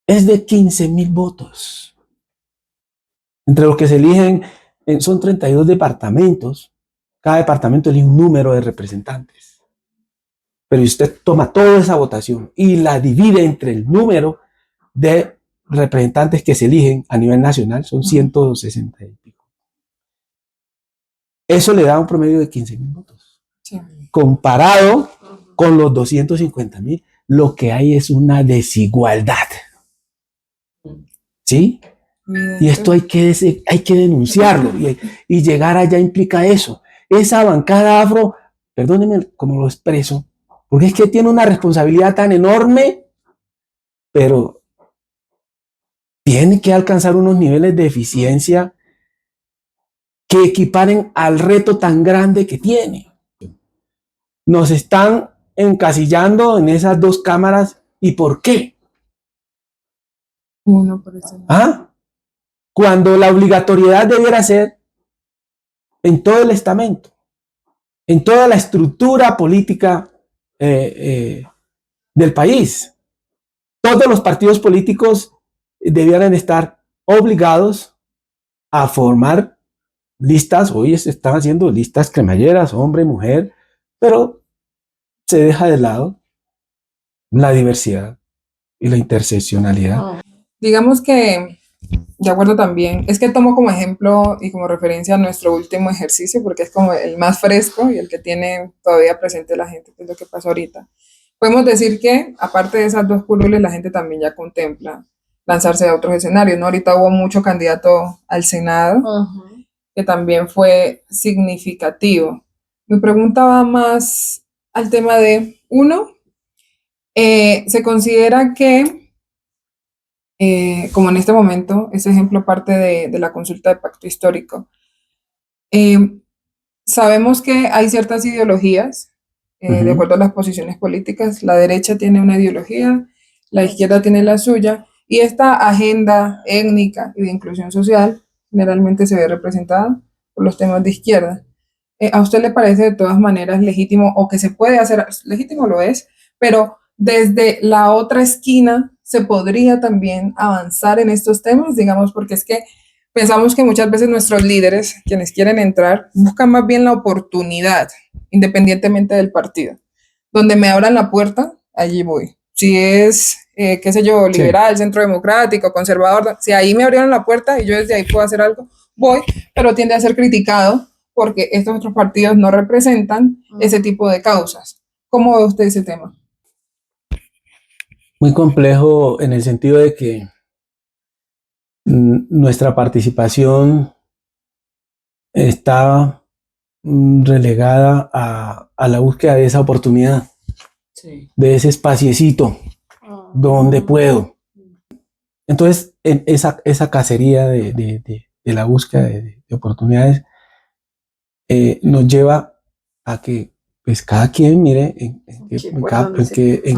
es de 15,000 votos. Entre los que se eligen, son 32 departamentos. Cada departamento elige un número de representantes. Pero si usted toma toda esa votación y la divide entre el número de representantes que se eligen a nivel nacional, son 160 y pico. Eso le da un promedio de 15.000 votos. Sí. Comparado con los 250.000, lo que hay es una desigualdad. ¿Sí? Y esto hay que denunciarlo. Y llegar allá implica eso. Esa bancada afro, perdónenme como lo expreso, porque es que tiene una responsabilidad tan enorme, pero tiene que alcanzar unos niveles de eficiencia que equiparen al reto tan grande que tiene. Nos están encasillando en esas dos cámaras. ¿Y por qué? Uno por eso. ¿Ah? Cuando la obligatoriedad debiera ser en todo el estamento, en toda la estructura política del país. Todos los partidos políticos debieran estar obligados a formar listas. Hoy se están haciendo listas cremalleras, hombre, mujer, pero se deja de lado la diversidad y la interseccionalidad. Digamos que, de acuerdo también, es que tomo como ejemplo y como referencia nuestro último ejercicio, porque es como el más fresco y el que tiene todavía presente la gente, que es lo que pasó ahorita. Podemos decir que, aparte de esas dos curules, la gente también ya contempla lanzarse a otros escenarios, ¿no? Ahorita hubo mucho candidato al Senado, que también fue significativo. Me preguntaba más al tema de, uno, se considera que, como en este momento, ese ejemplo parte de la consulta de pacto histórico, sabemos que hay ciertas ideologías, de acuerdo a las posiciones políticas. La derecha tiene una ideología, la izquierda tiene la suya, y esta agenda étnica y de inclusión social generalmente se ve representada por los temas de izquierda. ¿A usted le parece de todas maneras legítimo, o que se puede hacer, legítimo lo es, pero desde la otra esquina se podría también avanzar en estos temas, digamos, porque es que pensamos que muchas veces nuestros líderes, quienes quieren entrar, buscan más bien la oportunidad, independientemente del partido. Donde me abran la puerta, allí voy. Si es, qué sé yo, liberal, centro democrático, conservador, si ahí me abrieron la puerta y yo desde ahí puedo hacer algo, voy, pero tiende a ser criticado porque estos otros partidos no representan ese tipo de causas. ¿Cómo ve usted ese tema? Muy complejo en el sentido de que nuestra participación está relegada a la búsqueda de esa oportunidad, de ese espaciecito donde puedo. Entonces, en esa cacería de la búsqueda de oportunidades nos lleva a que pues cada quien mire en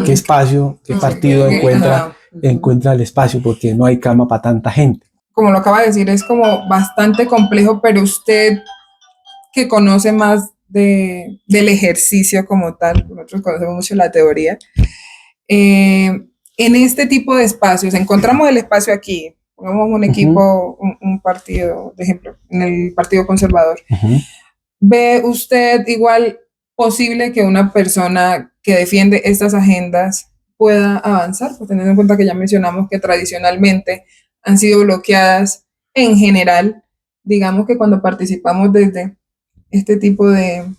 qué espacio, qué partido encuentra el espacio, porque no hay cama para tanta gente. Como lo acaba de decir, es como bastante complejo, pero usted que conoce más del ejercicio como tal, nosotros conocemos mucho la teoría, en este tipo de espacios, encontramos el espacio aquí, pongamos un equipo, un partido, de ejemplo, en el Partido Conservador. ¿Ve usted igual posible que una persona que defiende estas agendas pueda avanzar? Pues teniendo en cuenta que ya mencionamos que tradicionalmente han sido bloqueadas en general, digamos que cuando participamos desde este tipo de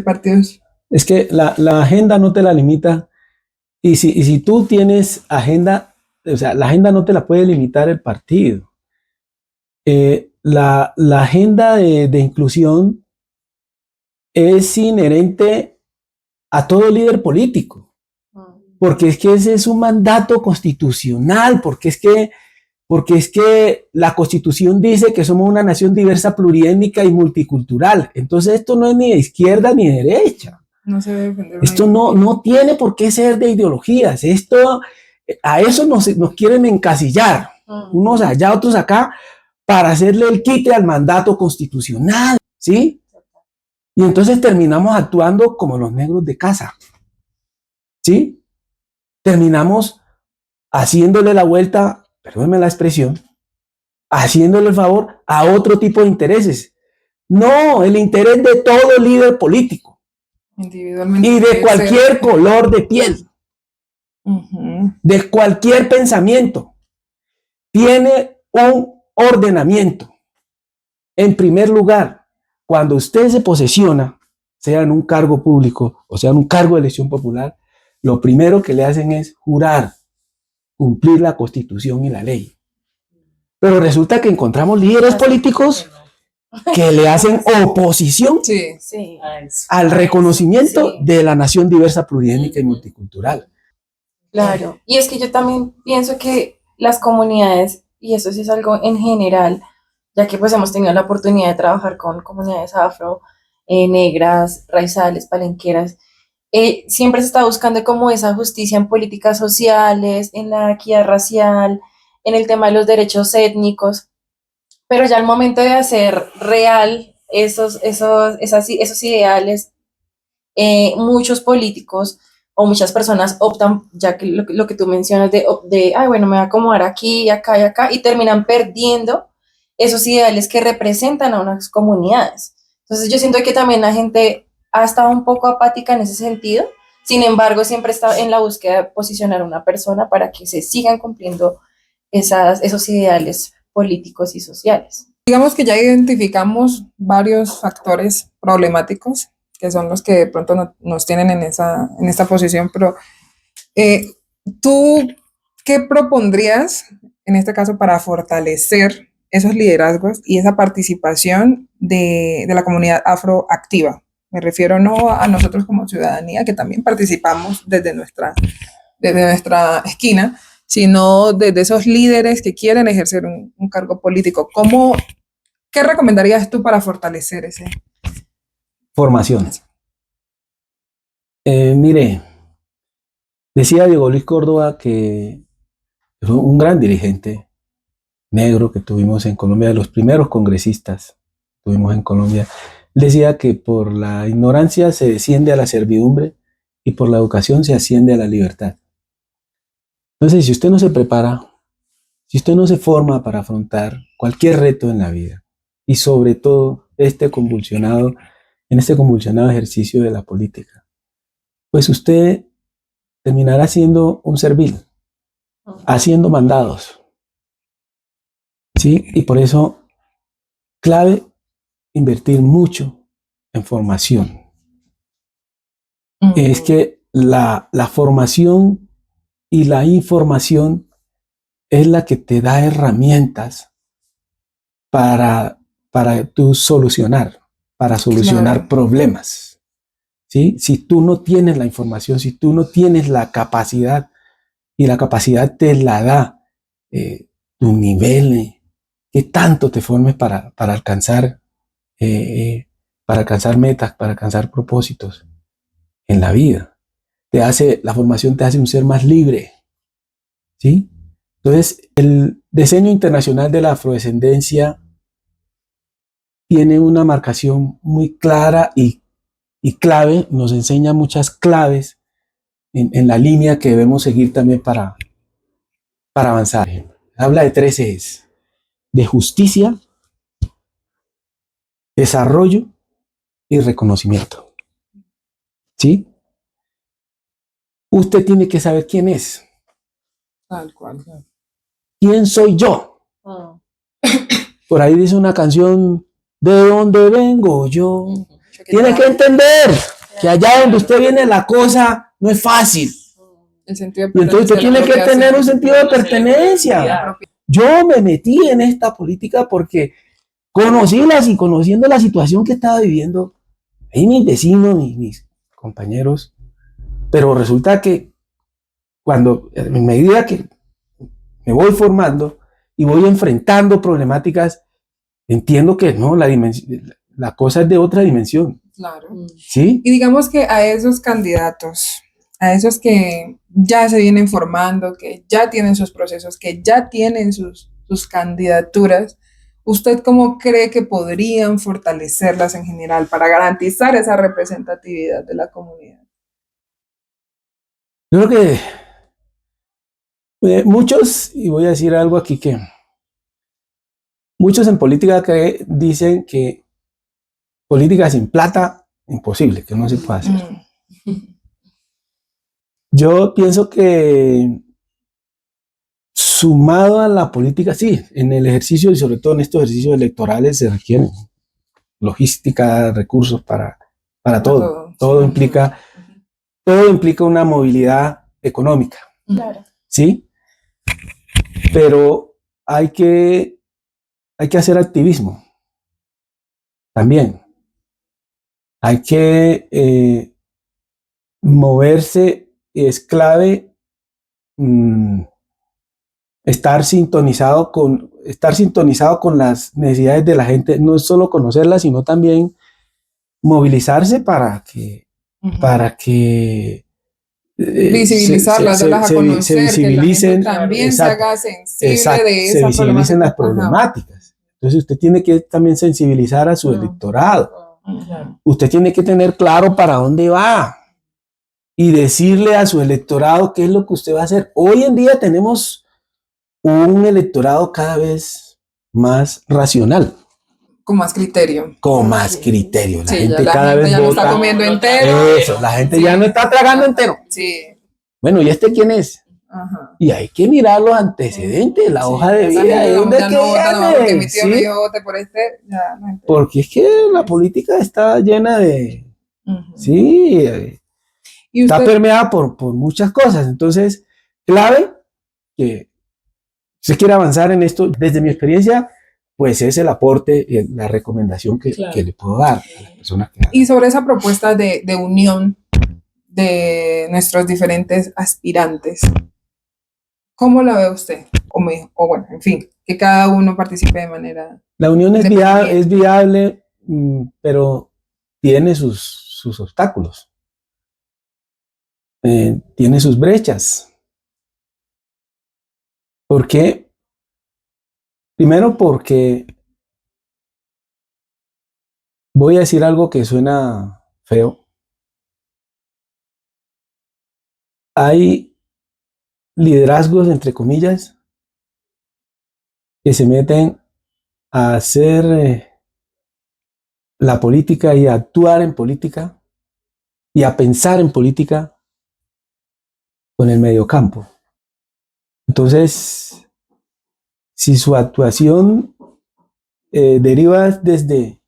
partidos. Es que la agenda no te la limita, y si tú tienes agenda, o sea, la agenda no te la puede limitar el partido. La agenda de inclusión es inherente a todo líder político, porque es que ese es un mandato constitucional, porque es que la Constitución dice que somos una nación diversa, pluriétnica y multicultural. Entonces esto no es ni de izquierda ni de derecha. No se debe defender. Esto no tiene por qué ser de ideologías. A eso nos quieren encasillar, unos allá, otros acá, para hacerle el quite al mandato constitucional, ¿sí? Y entonces terminamos actuando como los negros de casa, ¿sí? Terminamos haciéndole la vuelta, perdónenme la expresión, haciéndole el favor a otro tipo de intereses. No, el interés de todo líder político. Individualmente. Y de cualquier color de piel. De cualquier pensamiento. tiene un ordenamiento. En primer lugar, cuando usted se posesiona, sea en un cargo público o sea en un cargo de elección popular, lo primero que le hacen es jurar cumplir la Constitución y la ley. Pero resulta que encontramos líderes políticos que le hacen oposición Sí. al reconocimiento de la nación diversa, pluriétnica y multicultural. Claro, y es que yo también pienso que las comunidades, y eso sí es algo en general, ya que pues hemos tenido la oportunidad de trabajar con comunidades afro, negras, raizales, palenqueras, siempre se está buscando como esa justicia en políticas sociales, en la equidad racial, en el tema de los derechos étnicos, pero ya al momento de hacer real esos ideales, muchos políticos o muchas personas optan, ya que lo que tú mencionas ay, bueno, me voy a acomodar aquí, acá y acá, y terminan perdiendo esos ideales que representan a unas comunidades. Entonces yo siento que también la gente ha estado un poco apática en ese sentido, sin embargo siempre está en la búsqueda de posicionar a una persona para que se sigan cumpliendo esos ideales políticos y sociales. Digamos que ya identificamos varios factores problemáticos que son los que de pronto nos tienen en esta posición, pero ¿tú qué propondrías en este caso para fortalecer esos liderazgos y esa participación de la comunidad afroactiva? Me refiero no a nosotros como ciudadanía, que también participamos desde nuestra esquina, sino desde esos líderes que quieren ejercer un cargo político. ¿Qué recomendarías tú para fortalecer ese? Formación. Mire, decía Diego Luis Córdoba, que fue un gran dirigente negro que tuvimos en Colombia, de los primeros congresistas que tuvimos en Colombia. Él decía que por la ignorancia se desciende a la servidumbre y por la educación se asciende a la libertad. Entonces, si usted no se prepara, si usted no se forma para afrontar cualquier reto en la vida, y sobre todo en este convulsionado ejercicio de la política, pues usted terminará siendo un servil, haciendo mandados. ¿Sí? Y por eso, clave invertir mucho en formación. Es que la formación y la información es la que te da herramientas para tú solucionar problemas. ¿Sí? Si tú no tienes la información, si tú no tienes la capacidad, y la capacidad te la da tu nivel, que tanto te formes para alcanzar metas, para alcanzar propósitos en la vida. La formación te hace un ser más libre. ¿Sí? Entonces, el diseño internacional de la afrodescendencia tiene una marcación muy clara y clave, nos enseña muchas claves en la línea que debemos seguir también para avanzar. Habla de 3 ejes: de justicia, desarrollo y reconocimiento. ¿Sí? Usted tiene que saber quién es. Tal cual. ¿Quién soy yo? Por ahí dice una canción, ¿de dónde vengo yo? Tiene que entender que allá donde usted viene la cosa no es fácil. El sentido de y entonces usted tiene que tener un sentido de pertenencia. Yo me metí en esta política porque conociendo la situación que estaba viviendo, ahí mis vecinos, mis compañeros, pero resulta que en medida que me voy formando y voy enfrentando problemáticas, entiendo que no, la cosa es de otra dimensión. Claro. ¿Sí? Y digamos que a esos candidatos, a esos que ya se vienen formando, que ya tienen sus procesos, que ya tienen sus candidaturas, ¿usted cómo cree que podrían fortalecerlas en general para garantizar esa representatividad de la comunidad? Yo creo que muchos, y voy a decir algo aquí, que muchos en política dicen que política sin plata, imposible, que no se puede hacer. Yo pienso que sumado a la política, sí, en el ejercicio y sobre todo en estos ejercicios electorales se requieren logística, recursos para todo. Todo implica una movilidad económica, Claro. ¿sí? Pero hay que hacer activismo también. Hay que moverse, es clave estar sintonizado con las necesidades de la gente, no es solo conocerlas, sino también movilizarse para que visibilizarlas, darlas a conocer, se visibilicen, que la gente también se haga sensible de se esa visibilicen las problemática. problemáticas. Entonces usted tiene que también sensibilizar a su electorado. Usted tiene que tener claro para dónde va y decirle a su electorado qué es lo que usted va a hacer. Hoy en día tenemos un electorado cada vez más racional. Con más criterio. Con más criterio. La gente la cada gente vez ya no vota. está comiendo entero. Eso, la gente ya no está tragando entero. Sí. Bueno, ¿y este quién es? Ajá. Y hay que mirar los antecedentes, la hoja de vida. ¿De dónde ya no vota, no, porque mi tío ¿sí? me dijo vote por este. Ya, no, porque es que la política está llena de... Sí, ¿Y está usted? permeada por muchas cosas. Entonces, clave que si quiere avanzar en esto, desde mi experiencia, pues es el aporte y la recomendación que le puedo dar a las personas que... Y sobre esa propuesta de unión de nuestros diferentes aspirantes, ¿cómo la ve usted? O bueno, en fin, que cada uno participe de manera... La unión es viable, pero tiene sus obstáculos. Tiene sus brechas. ¿Por qué? Primero porque voy a decir algo que suena feo. Hay liderazgos, entre comillas, que se meten a hacer la política y a actuar en política y a pensar en política con el mediocampo. Entonces, si su actuación deriva desde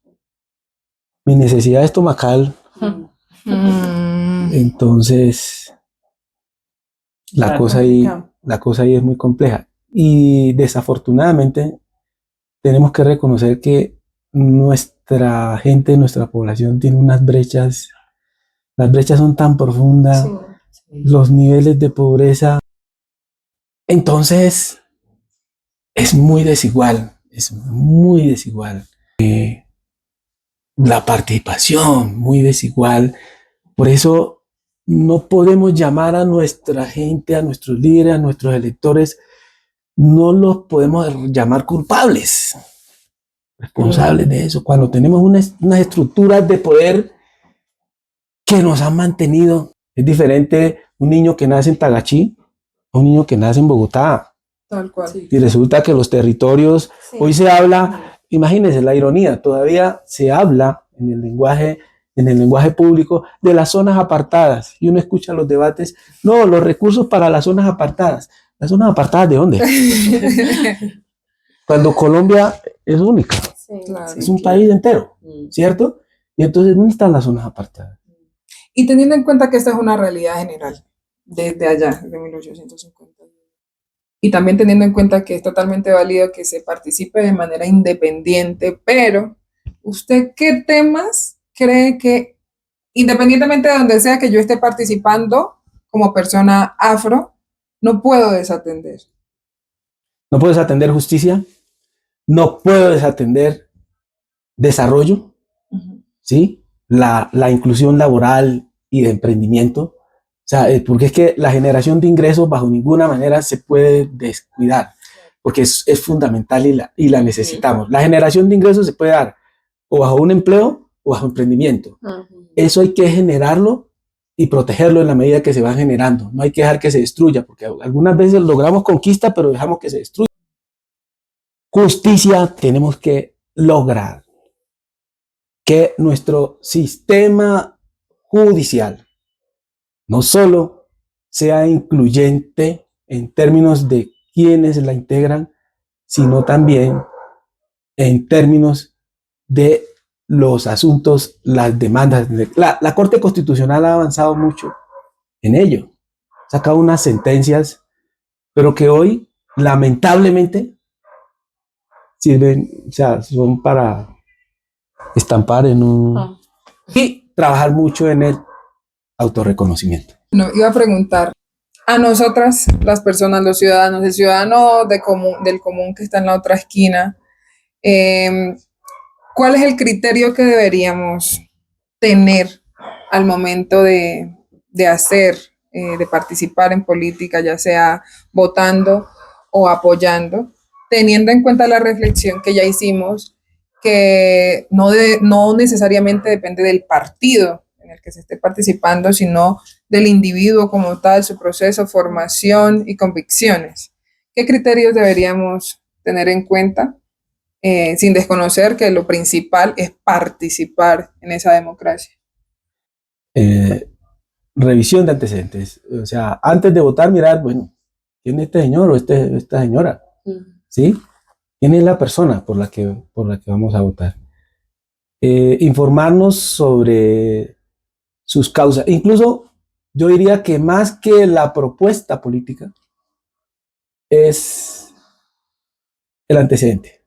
mi necesidad estomacal, entonces la cosa ahí es muy compleja. Y desafortunadamente tenemos que reconocer que nuestra gente, nuestra población tiene unas brechas. Las brechas son tan profundas, los niveles de pobreza. Entonces, es muy desigual. La participación, muy desigual. Por eso no podemos llamar a nuestra gente, a nuestros líderes, a nuestros electores, no los podemos llamar culpables, responsables de eso, cuando tenemos unas estructuras de poder que nos han mantenido. Es diferente un niño que nace en Tagachí a un niño que nace en Bogotá. Tal cual. Y resulta que los territorios, hoy se habla, imagínense la ironía, todavía se habla en el lenguaje público de las zonas apartadas. Y uno escucha los debates, no, los recursos para las zonas apartadas. ¿Las zonas apartadas de dónde? Cuando Colombia es única. Claro. Es un país entero, ¿cierto? Y entonces, ¿dónde están las zonas apartadas? Y teniendo en cuenta que esta es una realidad general, desde allá, desde 1850. Y también teniendo en cuenta que es totalmente válido que se participe de manera independiente, pero ¿usted qué temas cree que, independientemente de donde sea que yo esté participando como persona afro, no puedo desatender? No puedo desatender justicia, no puedo desatender desarrollo, ¿sí? La inclusión laboral y de emprendimiento. O sea, porque es que la generación de ingresos bajo ninguna manera se puede descuidar, porque es fundamental y la necesitamos. La generación de ingresos se puede dar o bajo un empleo o bajo emprendimiento. Eso hay que generarlo y protegerlo en la medida que se va generando. No hay que dejar que se destruya, porque algunas veces logramos conquista, pero dejamos que se destruya. Justicia tenemos que lograr que nuestro sistema judicial no solo sea incluyente en términos de quienes la integran, sino también en términos de los asuntos, las demandas. La Corte Constitucional ha avanzado mucho en ello, ha sacado unas sentencias, pero que hoy, lamentablemente, sirven, o sea, son para estampar en un... y trabajar mucho en el autorreconocimiento. No, iba a preguntar a nosotras, las personas, los ciudadanos, el ciudadano del común que está en la otra esquina, ¿cuál es el criterio que deberíamos tener al momento de participar en política, ya sea votando o apoyando, teniendo en cuenta la reflexión que ya hicimos, que no necesariamente depende del partido en el que se esté participando, sino del individuo como tal, su proceso, formación y convicciones? ¿Qué criterios deberíamos tener en cuenta, sin desconocer que lo principal es participar en esa democracia? Revisión de antecedentes. O sea, antes de votar, mirar, bueno, ¿quién es este señor o esta señora? ¿Sí? ¿Quién es la persona por la que vamos a votar? Informarnos sobre sus causas. Incluso yo diría que más que la propuesta política es el antecedente.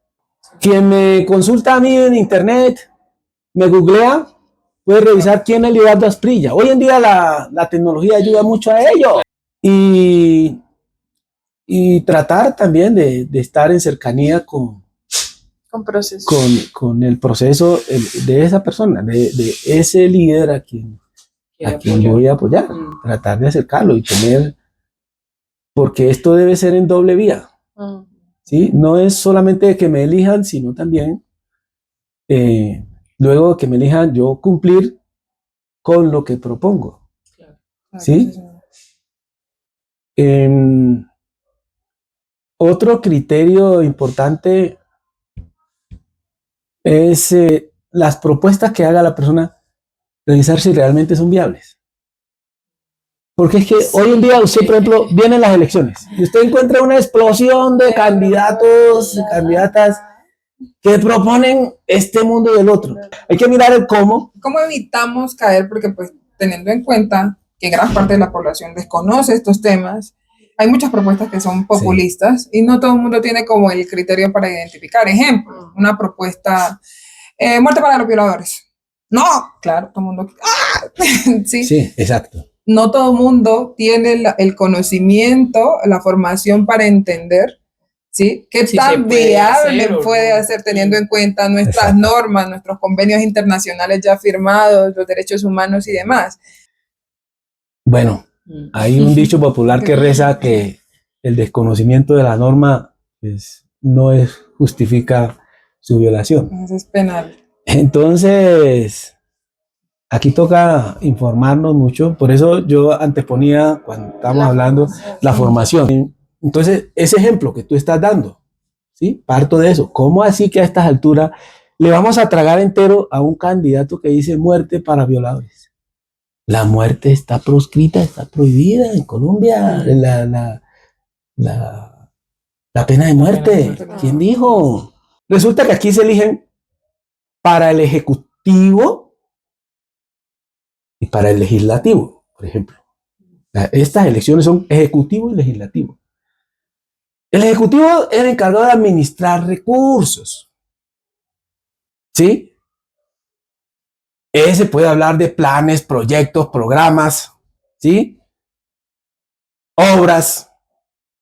Quien me consulta a mí en internet, me googlea, puede revisar quién es Lidardo Asprilla. Hoy en día la tecnología ayuda mucho a ello. Y tratar también de estar en cercanía con el proceso de esa persona, de ese líder a quien voy a apoyar. Tratar de acercarlo y tener, porque esto debe ser en doble vía. ¿Sí? No es solamente que me elijan, sino también luego de que me elijan, yo cumplir con lo que propongo. ¿Sí? Otro criterio importante es las propuestas que haga la persona, revisar si realmente son viables. Porque es que hoy en día usted, por ejemplo, vienen las elecciones y usted encuentra una explosión de candidatos y candidatas que proponen este mundo del otro. Hay que mirar el cómo. ¿Cómo evitamos caer? Porque pues teniendo en cuenta que gran parte de la población desconoce estos temas, hay muchas propuestas que son populistas, y no todo el mundo tiene como el criterio para identificar. Ejemplo, una propuesta, muerte para los violadores. No, claro, todo el mundo... ¡Ah! Sí, exacto. No todo el mundo tiene el conocimiento, la formación para entender, ¿sí? ¿Qué tan viable puede hacer teniendo en cuenta nuestras normas, nuestros convenios internacionales ya firmados, los derechos humanos y demás? Bueno, hay un dicho popular que reza que el desconocimiento de la norma pues, no justifica su violación. Eso es penal. Entonces, aquí toca informarnos mucho. Por eso yo anteponía, cuando estábamos hablando, la formación. Entonces, ese ejemplo que tú estás dando, ¿sí? Parto de eso. ¿Cómo así que a estas alturas le vamos a tragar entero a un candidato que dice muerte para violadores? La muerte está proscrita, está prohibida en Colombia. La pena de muerte. ¿Quién dijo? Resulta que aquí se eligen para el Ejecutivo y para el Legislativo, por ejemplo. Estas elecciones son Ejecutivo y Legislativo. El Ejecutivo es el encargado de administrar recursos. ¿Sí? Ese puede hablar de planes, proyectos, programas, ¿sí? Obras.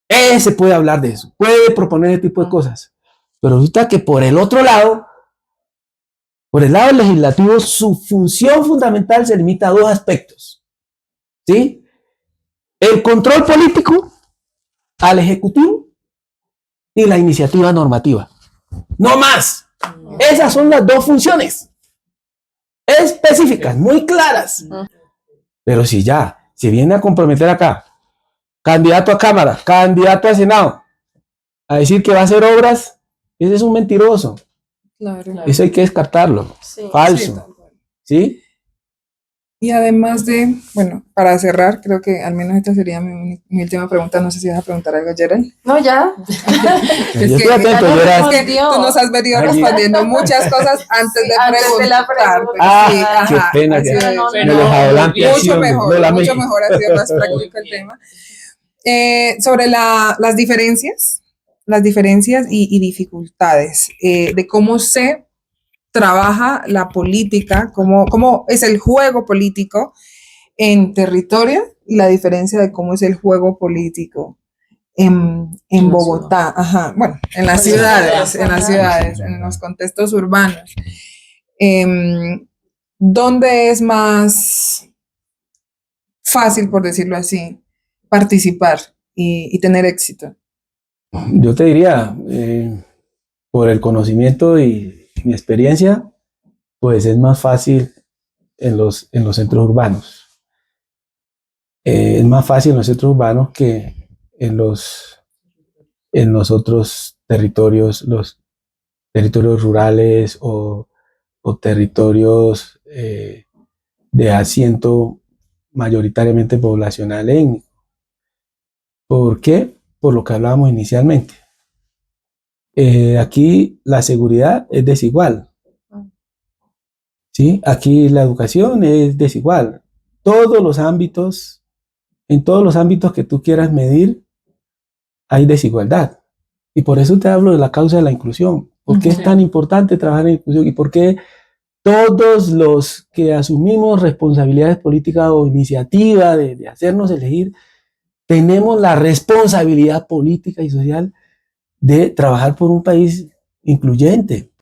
Ese puede hablar de eso. Puede proponer ese tipo de cosas. Pero resulta que por el otro lado, por el lado legislativo, su función fundamental se limita a dos aspectos. ¿Sí? El control político al Ejecutivo y la iniciativa normativa. No más. Esas son las dos funciones específicas, muy claras. Pero si viene a comprometer acá, candidato a Cámara, candidato a Senado, a decir que va a hacer obras, ese es un mentiroso. Claro. Eso hay que descartarlo. Sí. Falso. ¿Sí? Y además de, bueno, para cerrar, creo que al menos esta sería mi última pregunta. No sé si vas a preguntar algo, Gerald. No, ya. Yo estoy atento, Gerald. Es que tú nos has venido respondiendo muchas cosas antes de Antes de la preguntar. pregunta. Qué pena ha que sido me los adelante. mucho mejor, ha sido más práctico el tema. Sobre las diferencias y dificultades de cómo se trabaja la política, cómo es el juego político en territorio y la diferencia de cómo es el juego político en Bogotá, bueno, en las ciudades, en los contextos urbanos. ¿Dónde es más fácil, por decirlo así, participar y tener éxito? Yo te diría, por el conocimiento y mi experiencia, pues es más fácil en los centros urbanos. Es más fácil en los centros urbanos que en los otros territorios, los territorios rurales o territorios de asiento mayoritariamente poblacional étnico. ¿Por qué? Por lo que hablábamos inicialmente. Aquí la seguridad es desigual. ¿Sí? Aquí la educación es desigual. En todos los ámbitos que tú quieras medir, hay desigualdad. Y por eso te hablo de la causa de la inclusión. ¿Por qué es tan importante trabajar en inclusión? ¿Y por qué todos los que asumimos responsabilidades políticas o iniciativa de hacernos elegir, tenemos la responsabilidad política y social de trabajar por un país incluyente?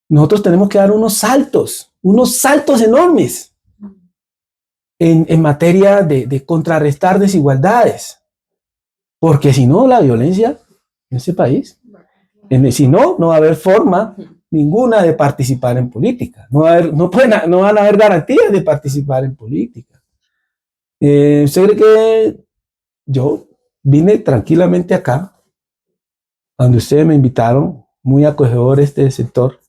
Nosotros tenemos que dar unos saltos enormes en materia de contrarrestar desigualdades, porque si no, la violencia en ese país, si no, no va a haber forma ninguna de participar en política, no van a haber garantías de participar en política. ¿Usted cree que yo vine tranquilamente acá, donde ustedes me invitaron, muy acogedor este sector,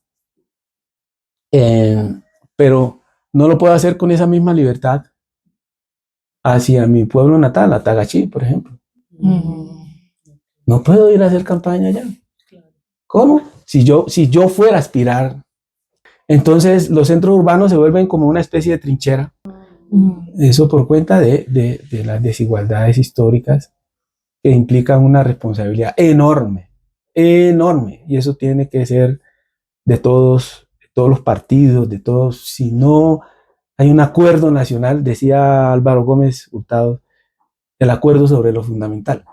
pero no lo puedo hacer con esa misma libertad hacia mi pueblo natal, a Tagachí, por ejemplo? No puedo ir a hacer campaña allá. ¿Cómo? Si yo fuera a aspirar. Entonces los centros urbanos se vuelven como una especie de trinchera. Eso por cuenta de las desigualdades históricas que implican una responsabilidad enorme. Y eso tiene que ser de todos los partidos, de todos. Si no hay un acuerdo nacional, decía Álvaro Gómez Hurtado, el acuerdo sobre lo fundamental.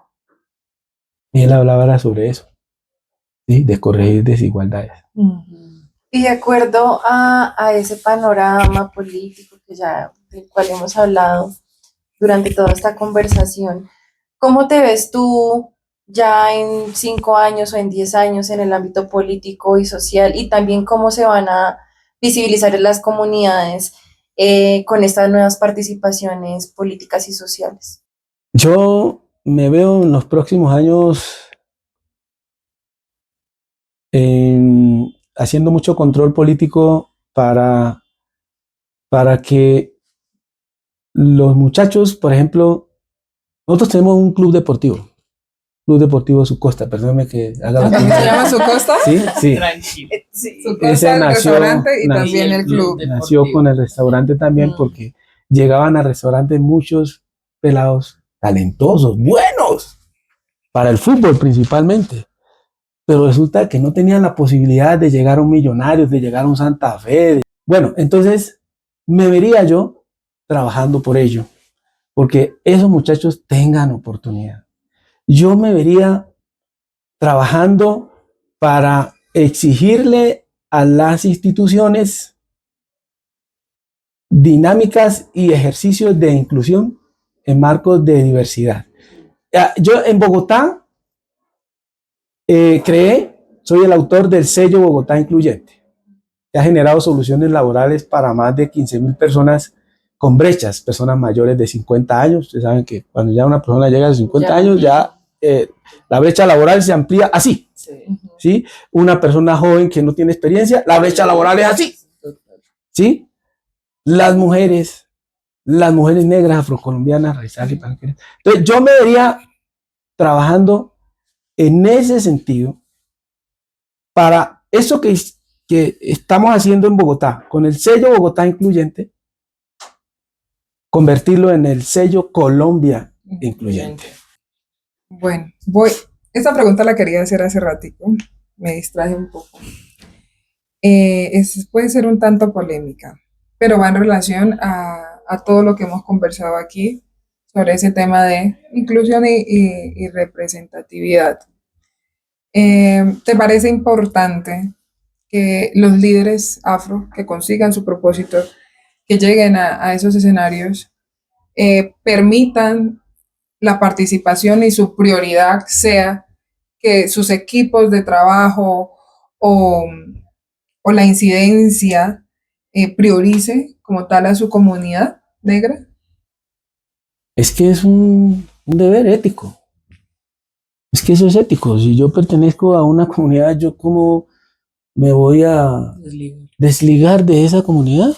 Y él hablaba sobre eso, ¿sí? De corregir desigualdades. Y de acuerdo a ese panorama político del cual hemos hablado durante toda esta conversación, ¿cómo te ves tú ya en 5 años o en 10 años en el ámbito político y social? Y también cómo se van a visibilizar en las comunidades con estas nuevas participaciones políticas y sociales. Yo me veo en los próximos años haciendo mucho control político para que los muchachos, por ejemplo, nosotros tenemos un club deportivo Su Costa, perdóname que haga la ¿Se llama Su Costa? Sí. Su Costa, el restaurante y también el club. Nació con el restaurante también porque llegaban al restaurante muchos pelados talentosos, buenos, para el fútbol principalmente. Pero resulta que no tenían la posibilidad de llegar a un Millonarios, de llegar a un Santa Fe. Bueno, entonces me vería yo trabajando por ello, porque esos muchachos tengan oportunidad. Yo me vería trabajando para exigirle a las instituciones dinámicas y ejercicios de inclusión en marcos de diversidad. Yo en Bogotá soy el autor del sello Bogotá Incluyente, que ha generado soluciones laborales para más de 15,000 personas con brechas, personas mayores de 50 años. Ustedes saben que cuando ya una persona llega a los 50 años, ya la brecha laboral se amplía así. ¿Sí? Una persona joven que no tiene experiencia, la brecha laboral es así. ¿Sí? Las mujeres las mujeres negras, afrocolombianas, raizales y palenqueras. Entonces, yo me vería trabajando en ese sentido para eso que estamos haciendo en Bogotá, con el sello Bogotá Incluyente, convertirlo en el sello Colombia Incluyente. Bueno, esta pregunta la quería hacer hace ratito, me distraje un poco. Puede ser un tanto polémica, pero va en relación a todo lo que hemos conversado aquí sobre ese tema de inclusión y representatividad. ¿Te parece importante que los líderes afro que consigan su propósito, que lleguen a esos escenarios, permitan la participación y su prioridad sea que sus equipos de trabajo o la incidencia priorice como tal a su comunidad negra? Es que es un deber ético. Es que eso es ético. Si yo pertenezco a una comunidad, ¿yo cómo me voy a desligar de esa comunidad?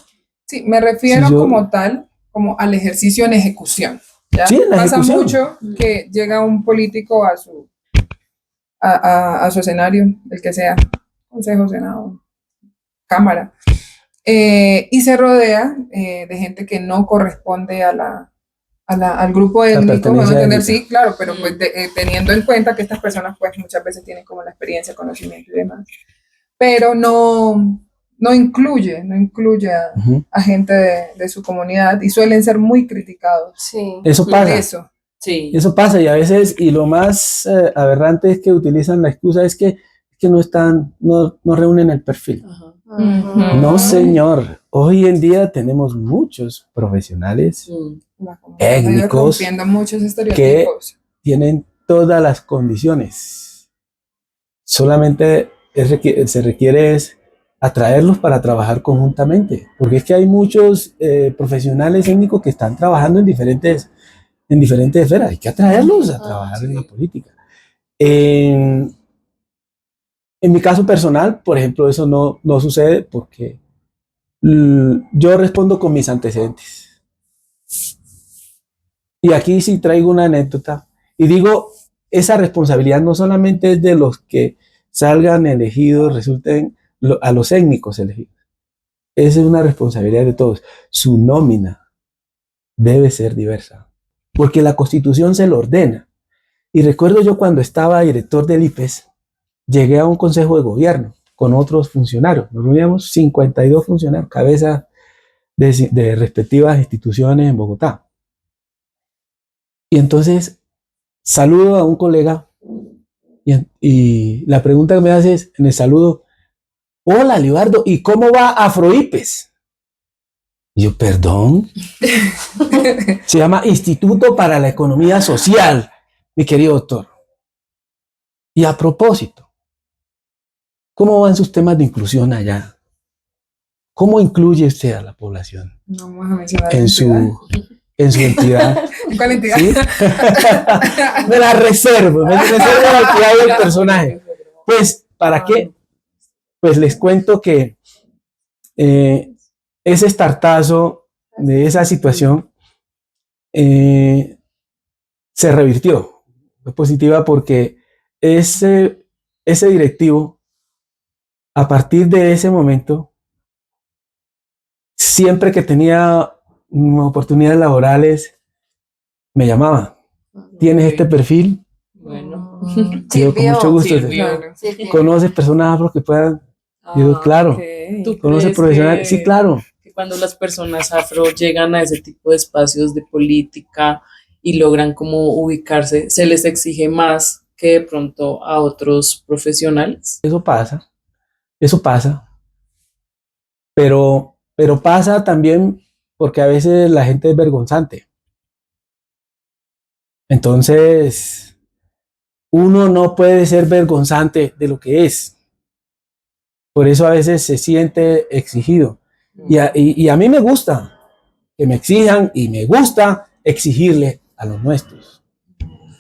Sí, me refiero como tal, como al ejercicio en ejecución. ¿Ya? Sí, la pasa ejecución. mucho que llega un político a su escenario, el que sea, consejo, senado, cámara, y se rodea de gente que no corresponde al grupo étnico, vamos a entender, sí, claro, pero pues teniendo en cuenta que estas personas pues muchas veces tienen como la experiencia, conocimiento y demás, pero no incluye a gente de su comunidad y suelen ser muy criticados. Sí. Eso pasa. Eso pasa y a veces, y lo más aberrante es que utilizan la excusa es que no reúnen el perfil. Ajá. No, señor. Hoy en día tenemos muchos profesionales técnicos muchos estereotipos que tienen todas las condiciones. Solamente se requiere es atraerlos para trabajar conjuntamente, porque es que hay muchos profesionales técnicos que están trabajando en diferentes esferas. Hay que atraerlos a trabajar en la política. En mi caso personal, por ejemplo, eso no sucede porque yo respondo con mis antecedentes. Y aquí sí traigo una anécdota. Y digo, esa responsabilidad no solamente es de los que salgan elegidos, resulten a los étnicos elegidos. Esa es una responsabilidad de todos. Su nómina debe ser diversa, porque la Constitución se lo ordena. Y recuerdo yo cuando estaba director del IPES, llegué a un consejo de gobierno con otros funcionarios. Nos reuníamos 52 funcionarios, cabezas de respectivas instituciones en Bogotá. Y entonces saludo a un colega y la pregunta que me hace es, en el saludo, hola, Libardo, ¿y cómo va Afroipes? Y yo, perdón. Se llama Instituto para la Economía Social, mi querido doctor. Y a propósito, ¿cómo van sus temas de inclusión allá? ¿Cómo incluye usted a la población no vamos a mencionar en su entidad? ¿Cuál entidad? ¿Sí? Me la reservo la entidad del personaje. Pues, ¿para qué? Pues les cuento que ese startazo de esa situación se revirtió. Fue positiva porque ese directivo, a partir de ese momento, siempre que tenía oportunidades laborales, me llamaba. ¿Tienes este perfil? Bueno. Yo, con mucho gusto. ¿Conoces personas afro que puedan? Digo, claro. Okay. ¿Tú ¿Conoces crees profesionales? Sí, claro. Que cuando las personas afro llegan a ese tipo de espacios de política y logran como ubicarse, se les exige más que de pronto a otros profesionales? Eso pasa. Pero pasa también porque a veces la gente es vergonzante. Entonces, uno no puede ser vergonzante de lo que es. Por eso a veces se siente exigido. Y a mí me gusta que me exijan y me gusta exigirle a los nuestros.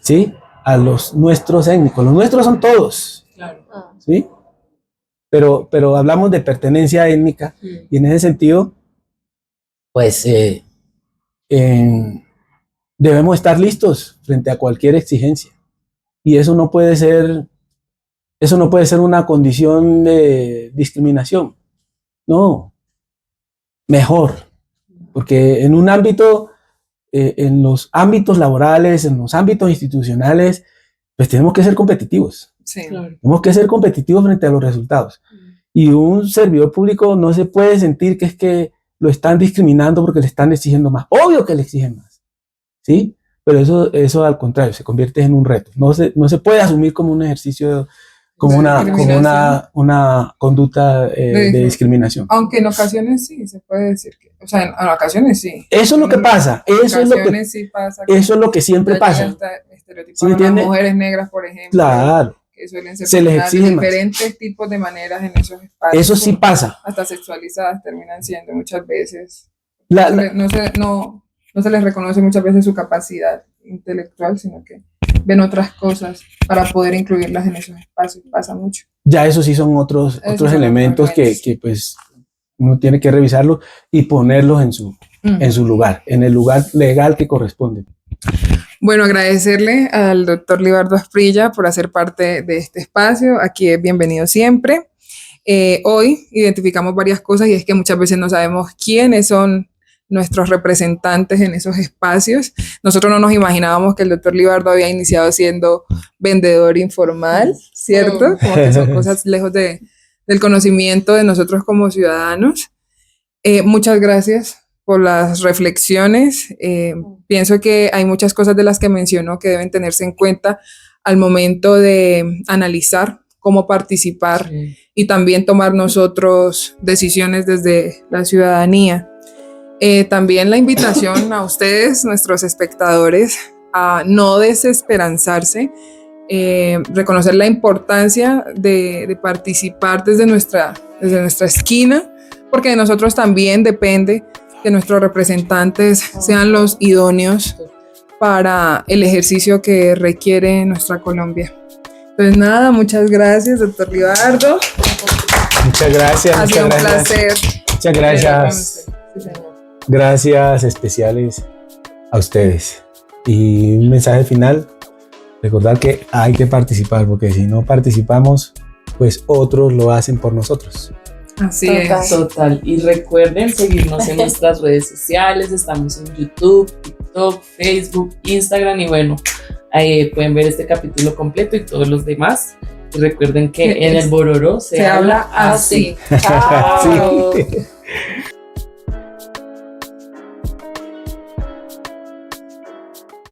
¿Sí? A los nuestros étnicos. Los nuestros son todos. Claro. ¿Sí? Pero hablamos de pertenencia étnica y en ese sentido, pues debemos estar listos frente a cualquier exigencia. Y eso no puede ser una condición de discriminación. No, mejor. Porque en un ámbito, en los ámbitos laborales, en los ámbitos institucionales, pues tenemos que ser competitivos. Sí. Claro. Tenemos que ser competitivos frente a los resultados. Y un servidor público no se puede sentir que es que lo están discriminando porque le están exigiendo más. Obvio que le exigen más, ¿sí? Pero eso al contrario, se convierte en un reto. No se puede asumir como un ejercicio, como una conducta de discriminación. Aunque en ocasiones sí, se puede decir que, o sea, en ocasiones sí. Eso es lo que pasa. Eso es lo que siempre pasa. Estereotipar ¿Sí me a las entiende? mujeres negras, por ejemplo. Claro. Que suelen ser Se les exige más. diferentes tipos de maneras en esos espacios. Eso sí pasa. Hasta sexualizadas terminan siendo muchas veces. La- No se les reconoce muchas veces su capacidad intelectual, sino que ven otras cosas para poder incluirlas en esos espacios. Pasa mucho. Ya eso sí son otros elementos que pues uno tiene que revisarlos y ponerlos en su lugar, en el lugar legal que corresponde. Bueno, agradecerle al doctor Libardo Asprilla por hacer parte de este espacio. Aquí es bienvenido siempre. Hoy identificamos varias cosas y es que muchas veces no sabemos quiénes son nuestros representantes en esos espacios. Nosotros no nos imaginábamos que el doctor Libardo había iniciado siendo vendedor informal, ¿cierto? Como que son cosas lejos del conocimiento de nosotros como ciudadanos. Muchas gracias por las reflexiones. Pienso que hay muchas cosas de las que mencionó que deben tenerse en cuenta al momento de analizar cómo participar y también tomar nosotros decisiones desde la ciudadanía. También la invitación a ustedes, nuestros espectadores, a no desesperanzarse, reconocer la importancia de participar desde nuestra esquina, porque de nosotros también depende que nuestros representantes sean los idóneos para el ejercicio que requiere nuestra Colombia. Entonces nada, muchas gracias, doctor Libardo. Muchas gracias. Ha sido un placer. Muchas gracias. Sí, señor. Gracias especiales a ustedes. Y un mensaje final, recordar que hay que participar, porque si no participamos, pues otros lo hacen por nosotros. Así Total. es. Total. Y recuerden seguirnos en nuestras redes sociales. Estamos en YouTube, TikTok, Facebook, Instagram y bueno, ahí pueden ver este capítulo completo y todos los demás. Y recuerden que en el Bororó se habla así. Chao. Sí.